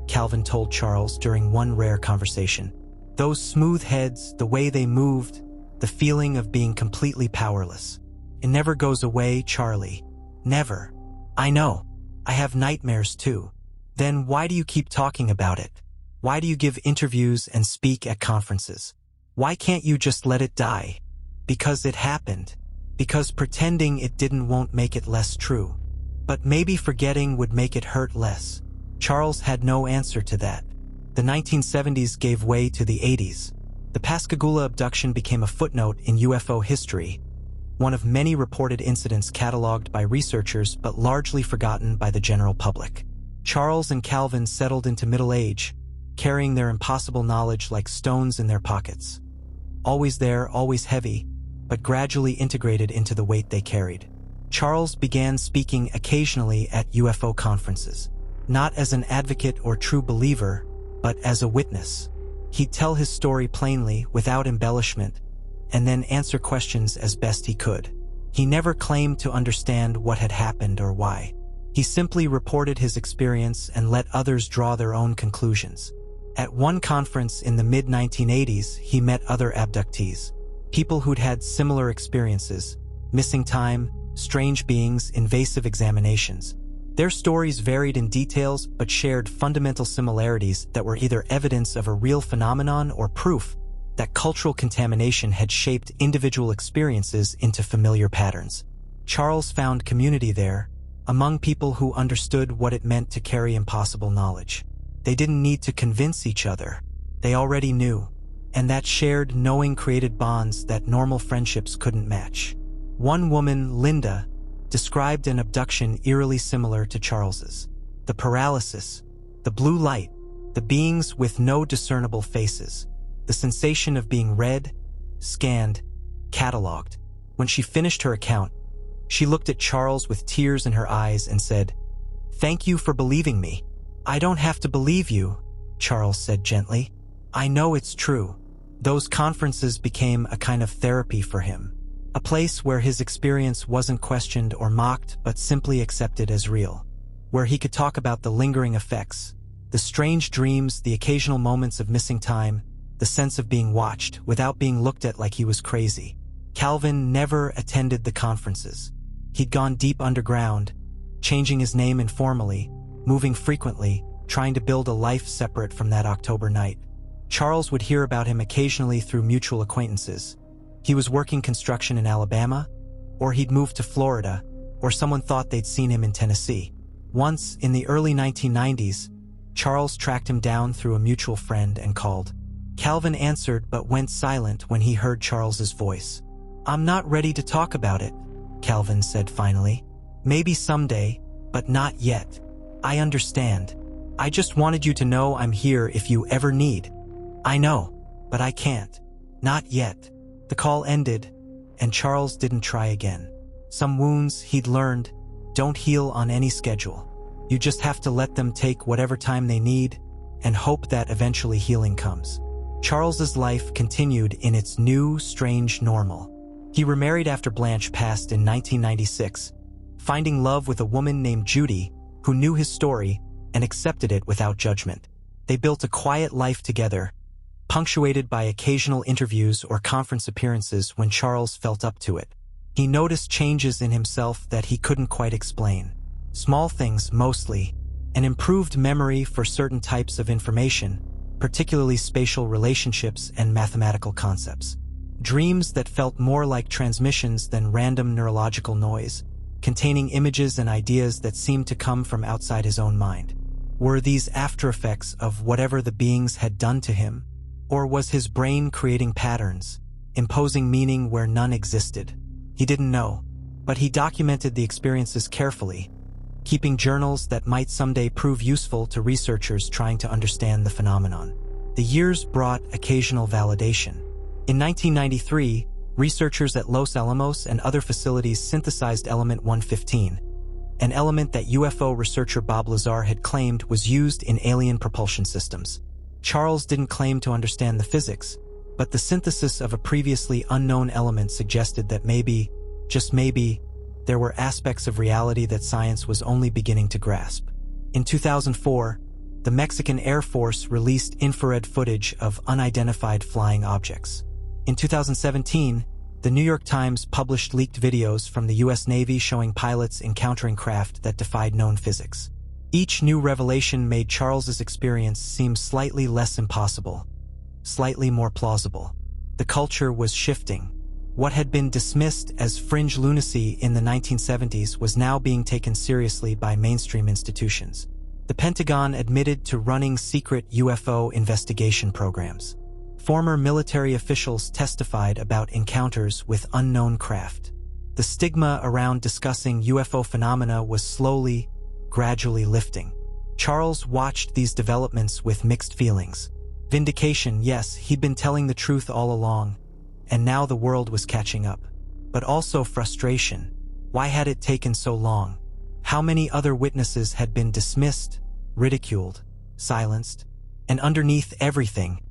Calvin told Charles during one rare conversation. "Those smooth heads, the way they moved, the feeling of being completely powerless. It never goes away, Charlie. Never." "I know. I have nightmares too." "Then why do you keep talking about it? Why do you give interviews and speak at conferences? Why can't you just let it die?" "Because it happened. Because pretending it didn't won't make it less true. But maybe forgetting would make it hurt less." Charles had no answer to that. The 1970s gave way to the 80s. The Pascagoula abduction became a footnote in UFO history, one of many reported incidents cataloged by researchers but largely forgotten by the general public. Charles and Calvin settled into middle age, carrying their impossible knowledge like stones in their pockets. Always there, always heavy, but gradually integrated into the weight they carried. Charles began speaking occasionally at UFO conferences, not as an advocate or true believer, but as a witness. He'd tell his story plainly, without embellishment, and then answer questions as best he could. He never claimed to understand what had happened or why. He simply reported his experience and let others draw their own conclusions. At one conference in the mid-1980s, he met other abductees, people who'd had similar experiences: missing time, strange beings, invasive examinations. Their stories varied in details but shared fundamental similarities that were either evidence of a real phenomenon or proof that cultural contamination had shaped individual experiences into familiar patterns. Charles found community there, among people who understood what it meant to carry impossible knowledge. They didn't need to convince each other. They already knew, and that shared knowing created bonds that normal friendships couldn't match. One woman, Linda, described an abduction eerily similar to Charles's. The paralysis, the blue light, the beings with no discernible faces, the sensation of being read, scanned, cataloged. When she finished her account, she looked at Charles with tears in her eyes and said, "Thank you for believing me." "I don't have to believe you," Charles said gently. "I know it's true." Those conferences became a kind of therapy for him, a place where his experience wasn't questioned or mocked but simply accepted as real, where he could talk about the lingering effects, the strange dreams, the occasional moments of missing time, the sense of being watched without being looked at like he was crazy. Calvin never attended the conferences. He'd gone deep underground, changing his name informally, moving frequently, trying to build a life separate from that October night. Charles would hear about him occasionally through mutual acquaintances. He was working construction in Alabama, or he'd moved to Florida, or someone thought they'd seen him in Tennessee. Once, in the early 1990s, Charles tracked him down through a mutual friend and called. Calvin answered but went silent when he heard Charles's voice. "I'm not ready to talk about it," Calvin said finally. "Maybe someday, but not yet. I understand. I just wanted you to know I'm here if you ever need." "I know, but I can't. Not yet." The call ended, and Charles didn't try again. Some wounds, he'd learned, don't heal on any schedule. You just have to let them take whatever time they need and hope that eventually healing comes. Charles's life continued in its new, strange normal. He remarried after Blanche passed in 1996, finding love with a woman named Judy who knew his story and accepted it without judgment. They built a quiet life together, punctuated by occasional interviews or conference appearances when Charles felt up to it. He noticed changes in himself that he couldn't quite explain. Small things, mostly, an improved memory for certain types of information, particularly spatial relationships and mathematical concepts. Dreams that felt more like transmissions than random neurological noise, containing images and ideas that seemed to come from outside his own mind. Were these after effects of whatever the beings had done to him? Or was his brain creating patterns, imposing meaning where none existed? He didn't know, but he documented the experiences carefully, keeping journals that might someday prove useful to researchers trying to understand the phenomenon. The years brought occasional validation. In 1993, researchers at Los Alamos and other facilities synthesized element 115, an element that UFO researcher Bob Lazar had claimed was used in alien propulsion systems. Charles didn't claim to understand the physics, but the synthesis of a previously unknown element suggested that maybe, just maybe, there were aspects of reality that science was only beginning to grasp. In 2004, the Mexican Air Force released infrared footage of unidentified flying objects. In 2017, the New York Times published leaked videos from the U.S. Navy showing pilots encountering craft that defied known physics. Each new revelation made Charles's experience seem slightly less impossible, slightly more plausible. The culture was shifting. What had been dismissed as fringe lunacy in the 1970s was now being taken seriously by mainstream institutions. The Pentagon admitted to running secret UFO investigation programs. Former military officials testified about encounters with unknown craft. The stigma around discussing UFO phenomena was slowly, gradually lifting. Charles watched these developments with mixed feelings. Vindication, yes, he'd been telling the truth all along, and now the world was catching up. But also frustration. Why had it taken so long? How many other witnesses had been dismissed, ridiculed, silenced? And underneath everything,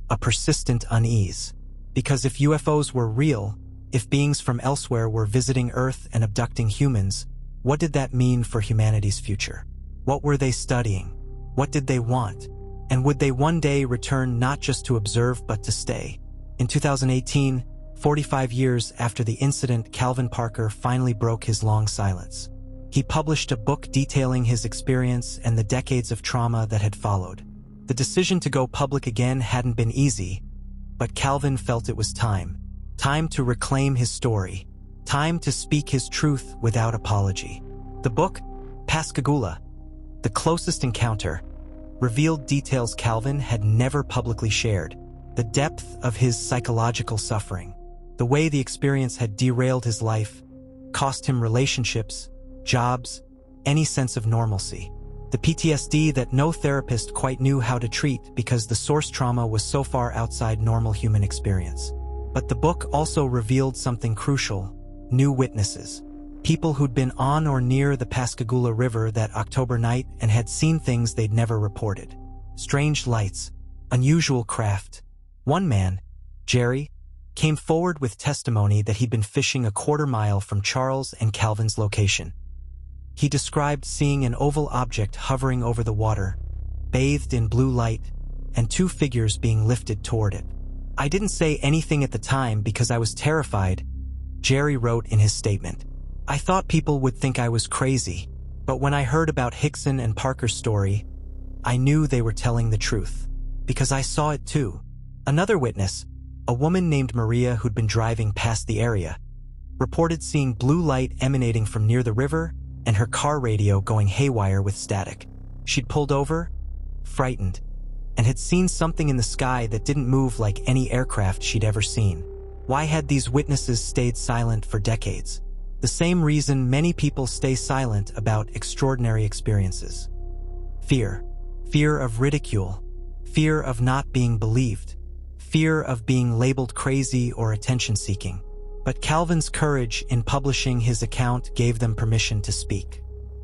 a persistent unease. Because if UFOs were real, if beings from elsewhere were visiting Earth and abducting humans, what did that mean for humanity's future? What were they studying? What did they want? And would they one day return not just to observe but to stay? In 2018, 45 years after the incident, Calvin Parker finally broke his long silence. He published a book detailing his experience and the decades of trauma that had followed. The decision to go public again hadn't been easy, but Calvin felt it was time. Time to reclaim his story. Time to speak his truth without apology. The book, Pascagoula, The Closest Encounter, revealed details Calvin had never publicly shared. The depth of his psychological suffering. The way the experience had derailed his life, cost him relationships, jobs, any sense of normalcy. The PTSD that no therapist quite knew how to treat because the source trauma was so far outside normal human experience. But the book also revealed something crucial: new witnesses. People who'd been on or near the Pascagoula River that October night and had seen things they'd never reported. Strange lights, unusual craft. One man, Jerry, came forward with testimony that he'd been fishing a quarter-mile from Charles and Calvin's location. He described seeing an oval object hovering over the water, bathed in blue light, and two figures being lifted toward it. "I didn't say anything at the time because I was terrified," Jerry wrote in his statement. "I thought people would think I was crazy, but when I heard about Hickson and Parker's story, I knew they were telling the truth, because I saw it too." Another witness, a woman named Maria who'd been driving past the area, reported seeing blue light emanating from near the river and her car radio going haywire with static. She'd pulled over, frightened, and had seen something in the sky that didn't move like any aircraft she'd ever seen. Why had these witnesses stayed silent for decades? The same reason many people stay silent about extraordinary experiences. Fear. Fear of ridicule. Fear of not being believed. Fear of being labeled crazy or attention-seeking. But Calvin's courage in publishing his account gave them permission to speak.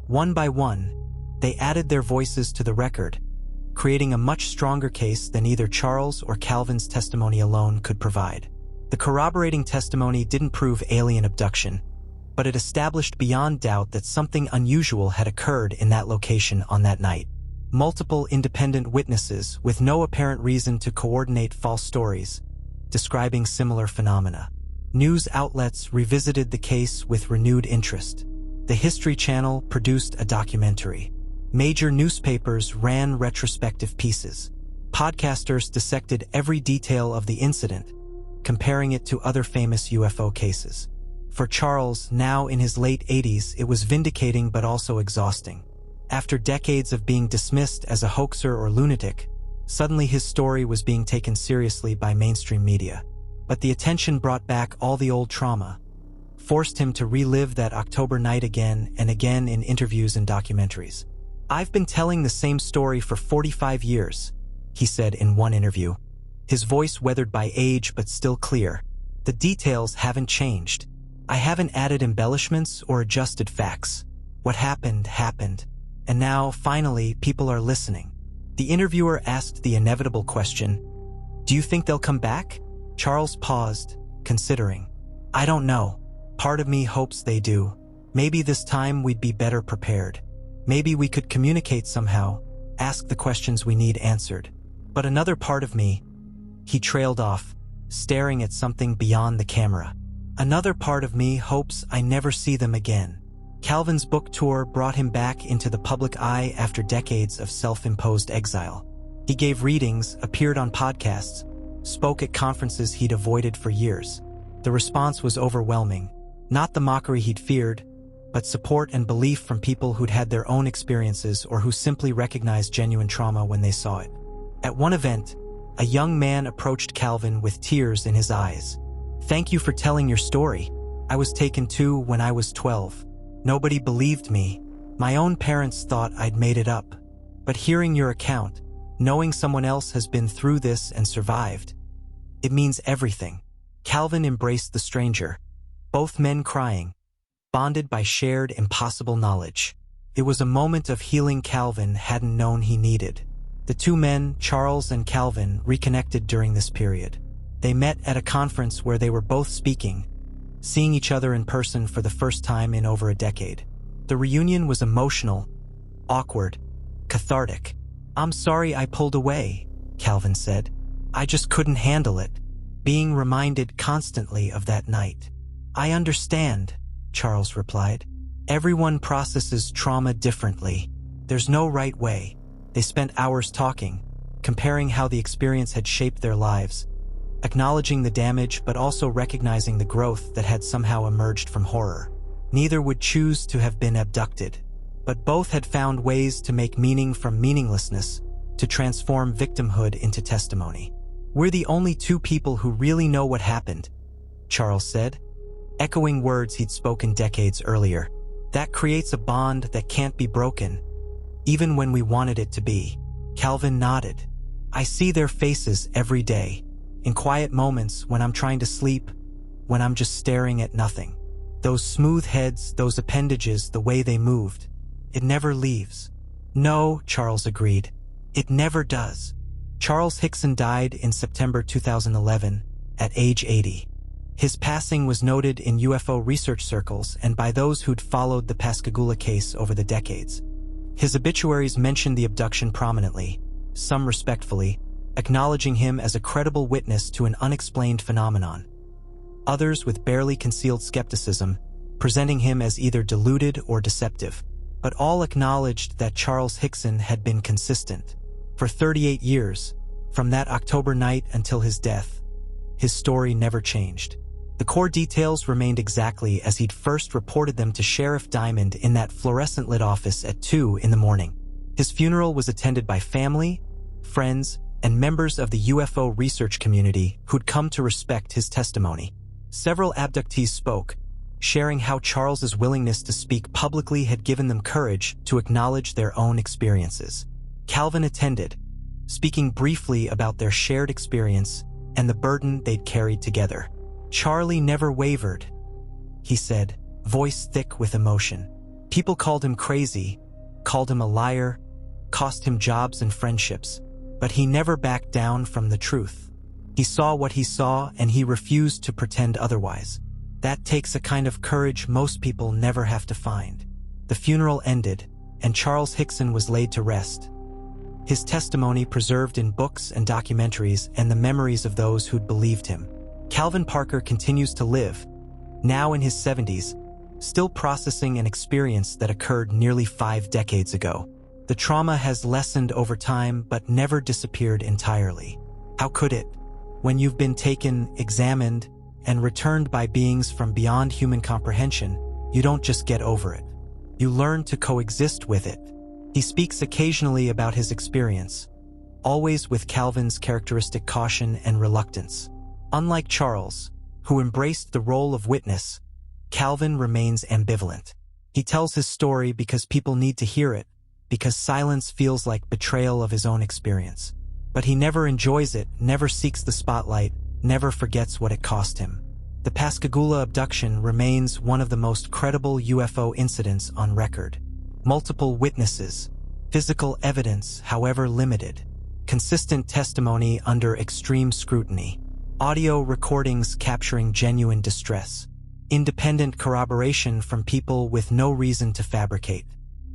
One by one, they added their voices to the record, creating a much stronger case than either Charles or Calvin's testimony alone could provide. The corroborating testimony didn't prove alien abduction, but it established beyond doubt that something unusual had occurred in that location on that night. Multiple independent witnesses, with no apparent reason to coordinate false stories, describing similar phenomena. News outlets revisited the case with renewed interest. The History Channel produced a documentary. Major newspapers ran retrospective pieces. Podcasters dissected every detail of the incident, comparing it to other famous UFO cases. For Charles, now in his late 80s, it was vindicating but also exhausting. After decades of being dismissed as a hoaxer or lunatic, suddenly his story was being taken seriously by mainstream media. But the attention brought back all the old trauma, forced him to relive that October night again and again in interviews and documentaries. "I've been telling the same story for 45 years, he said in one interview, his voice weathered by age but still clear. "The details haven't changed. I haven't added embellishments or adjusted facts. What happened, happened. And now, finally, people are listening." The interviewer asked the inevitable question, "Do you think they'll come back?" Charles paused, considering. "I don't know. Part of me hopes they do. Maybe this time we'd be better prepared. Maybe we could communicate somehow, ask the questions we need answered. But another part of me..." He trailed off, staring at something beyond the camera. "Another part of me hopes I never see them again." Calvin's book tour brought him back into the public eye after decades of self-imposed exile. He gave readings, appeared on podcasts, spoke at conferences he'd avoided for years. The response was overwhelming. Not the mockery he'd feared, but support and belief from people who'd had their own experiences or who simply recognized genuine trauma when they saw it. At one event, a young man approached Calvin with tears in his eyes. "Thank you for telling your story. I was taken too when I was 12. Nobody believed me. My own parents thought I'd made it up. But hearing your account, knowing someone else has been through this and survived, it means everything." Calvin embraced the stranger, both men crying, bonded by shared impossible knowledge. It was a moment of healing Calvin hadn't known he needed. The two men, Charles and Calvin, reconnected during this period. They met at a conference where they were both speaking, seeing each other in person for the first time in over a decade. The reunion was emotional, awkward, cathartic. "I'm sorry I pulled away," Calvin said. "I just couldn't handle it, being reminded constantly of that night." "I understand," Charles replied. "Everyone processes trauma differently. There's no right way." They spent hours talking, comparing how the experience had shaped their lives, acknowledging the damage but also recognizing the growth that had somehow emerged from horror. Neither would choose to have been abducted, but both had found ways to make meaning from meaninglessness, to transform victimhood into testimony. "We're the only two people who really know what happened," Charles said, echoing words he'd spoken decades earlier. "That creates a bond that can't be broken, even when we wanted it to be." Calvin nodded. "I see their faces every day, in quiet moments when I'm trying to sleep, when I'm just staring at nothing. Those smooth heads, those appendages, the way they moved. It never leaves." "No," Charles agreed. "It never does." Charles Hickson died in September 2011, at age 80. His passing was noted in UFO research circles and by those who'd followed the Pascagoula case over the decades. His obituaries mentioned the abduction prominently, some respectfully, acknowledging him as a credible witness to an unexplained phenomenon. Others with barely concealed skepticism, presenting him as either deluded or deceptive. But all acknowledged that Charles Hickson had been consistent. For 38 years, from that October night until his death, his story never changed. The core details remained exactly as he'd first reported them to Sheriff Diamond in that fluorescent-lit office at 2 in the morning. His funeral was attended by family, friends, and members of the UFO research community who'd come to respect his testimony. Several abductees spoke, sharing how Charles's willingness to speak publicly had given them courage to acknowledge their own experiences. Calvin attended, speaking briefly about their shared experience and the burden they'd carried together. "Charlie never wavered," he said, voice thick with emotion. "People called him crazy, called him a liar, cost him jobs and friendships, but he never backed down from the truth. He saw what he saw and he refused to pretend otherwise. That takes a kind of courage most people never have to find." The funeral ended, and Charles Hickson was laid to rest. His testimony preserved in books and documentaries and the memories of those who'd believed him. Calvin Parker continues to live, now in his 70s, still processing an experience that occurred nearly 5 decades ago. The trauma has lessened over time but never disappeared entirely. How could it? When you've been taken, examined, and returned by beings from beyond human comprehension, you don't just get over it. You learn to coexist with it. He speaks occasionally about his experience, always with Calvin's characteristic caution and reluctance. Unlike Charles, who embraced the role of witness, Calvin remains ambivalent. He tells his story because people need to hear it, because silence feels like betrayal of his own experience. But he never enjoys it, never seeks the spotlight, never forgets what it cost him. The Pascagoula abduction remains one of the most credible UFO incidents on record. Multiple witnesses, physical evidence, however limited, consistent testimony under extreme scrutiny, audio recordings capturing genuine distress, independent corroboration from people with no reason to fabricate.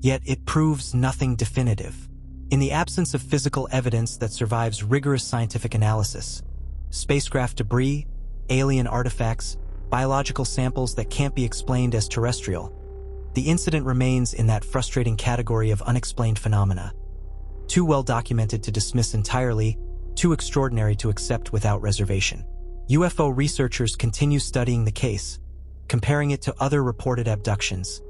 Yet it proves nothing definitive. In the absence of physical evidence that survives rigorous scientific analysis, spacecraft debris, alien artifacts, biological samples that can't be explained as terrestrial, the incident remains in that frustrating category of unexplained phenomena. Too well documented to dismiss entirely, too extraordinary to accept without reservation. UFO researchers continue studying the case, comparing it to other reported abductions,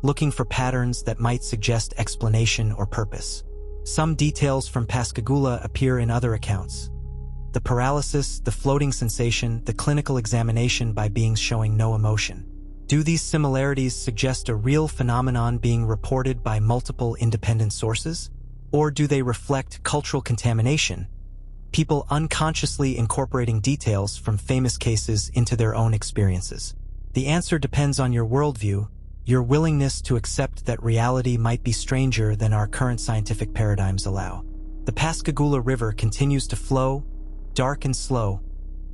looking for patterns that might suggest explanation or purpose. Some details from Pascagoula appear in other accounts. The paralysis, the floating sensation, the clinical examination by beings showing no emotion. Do these similarities suggest a real phenomenon being reported by multiple independent sources? Or do they reflect cultural contamination, people unconsciously incorporating details from famous cases into their own experiences? The answer depends on your worldview, your willingness to accept that reality might be stranger than our current scientific paradigms allow. The Pascagoula River continues to flow, dark and slow,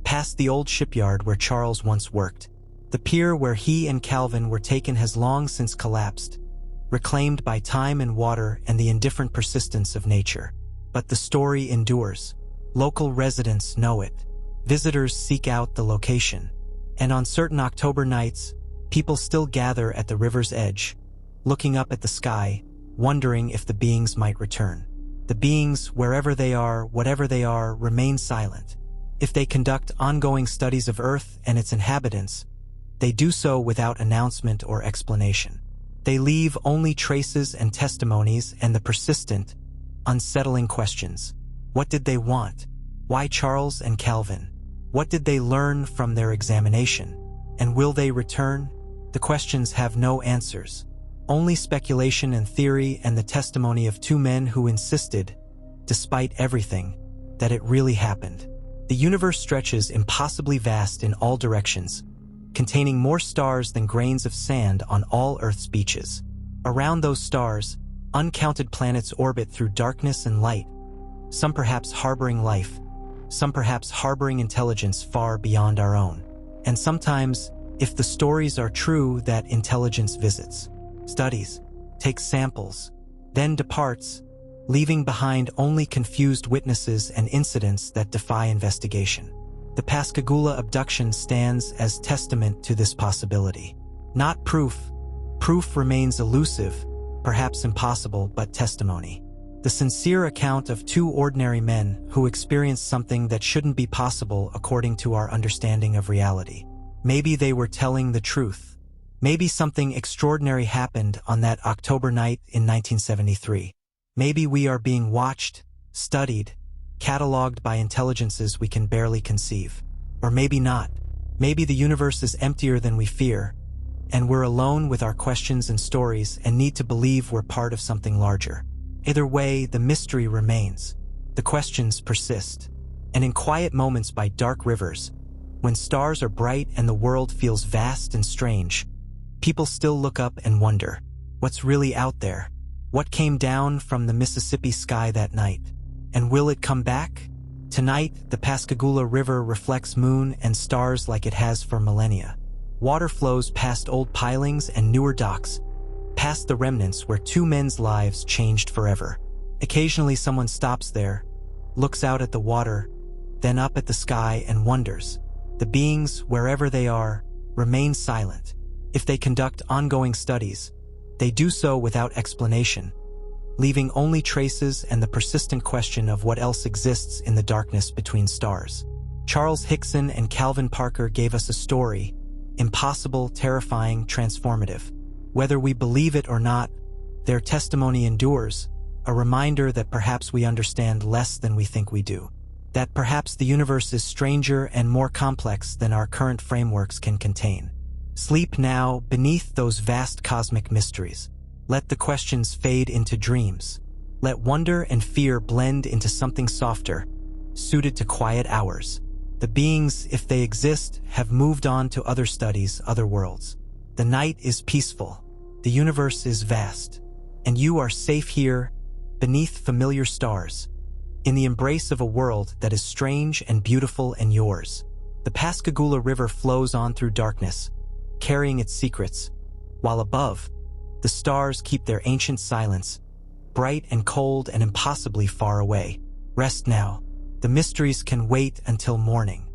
past the old shipyard where Charles once worked. The pier where he and Calvin were taken has long since collapsed, reclaimed by time and water and the indifferent persistence of nature. But the story endures. Local residents know it. Visitors seek out the location. And on certain October nights, people still gather at the river's edge, looking up at the sky, wondering if the beings might return. The beings, wherever they are, whatever they are, remain silent. If they conduct ongoing studies of Earth and its inhabitants, they do so without announcement or explanation. They leave only traces and testimonies and the persistent, unsettling questions. What did they want? Why Charles and Calvin? What did they learn from their examination? And will they return? The questions have no answers. Only speculation and theory and the testimony of two men who insisted, despite everything, that it really happened. The universe stretches impossibly vast in all directions, containing more stars than grains of sand on all Earth's beaches. Around those stars, uncounted planets orbit through darkness and light, some perhaps harboring life, some perhaps harboring intelligence far beyond our own. And sometimes, if the stories are true, that intelligence visits, studies, takes samples, then departs, leaving behind only confused witnesses and incidents that defy investigation. The Pascagoula abduction stands as testament to this possibility. Not proof. Proof remains elusive, perhaps impossible, but testimony. The sincere account of two ordinary men who experienced something that shouldn't be possible according to our understanding of reality. Maybe they were telling the truth. Maybe something extraordinary happened on that October night in 1973. Maybe we are being watched, studied, catalogued by intelligences we can barely conceive. Or maybe not. Maybe the universe is emptier than we fear, and we're alone with our questions and stories and need to believe we're part of something larger. Either way, the mystery remains. The questions persist. And in quiet moments by dark rivers, when stars are bright and the world feels vast and strange, people still look up and wonder, what's really out there? What came down from the Mississippi sky that night? And will it come back? Tonight, the Pascagoula River reflects moon and stars like it has for millennia. Water flows past old pilings and newer docks, past the remnants where two men's lives changed forever. Occasionally someone stops there, looks out at the water, then up at the sky and wonders. The beings, wherever they are, remain silent. If they conduct ongoing studies, they do so without explanation, leaving only traces and the persistent question of what else exists in the darkness between stars. Charles Hickson and Calvin Parker gave us a story, impossible, terrifying, transformative. Whether we believe it or not, their testimony endures, a reminder that perhaps we understand less than we think we do, that perhaps the universe is stranger and more complex than our current frameworks can contain. Sleep now beneath those vast cosmic mysteries. Let the questions fade into dreams. Let wonder and fear blend into something softer, suited to quiet hours. The beings, if they exist, have moved on to other studies, other worlds. The night is peaceful. The universe is vast. And you are safe here, beneath familiar stars, in the embrace of a world that is strange and beautiful and yours. The Pascagoula River flows on through darkness, carrying its secrets, while above, the stars keep their ancient silence, bright and cold and impossibly far away. Rest now. The mysteries can wait until morning.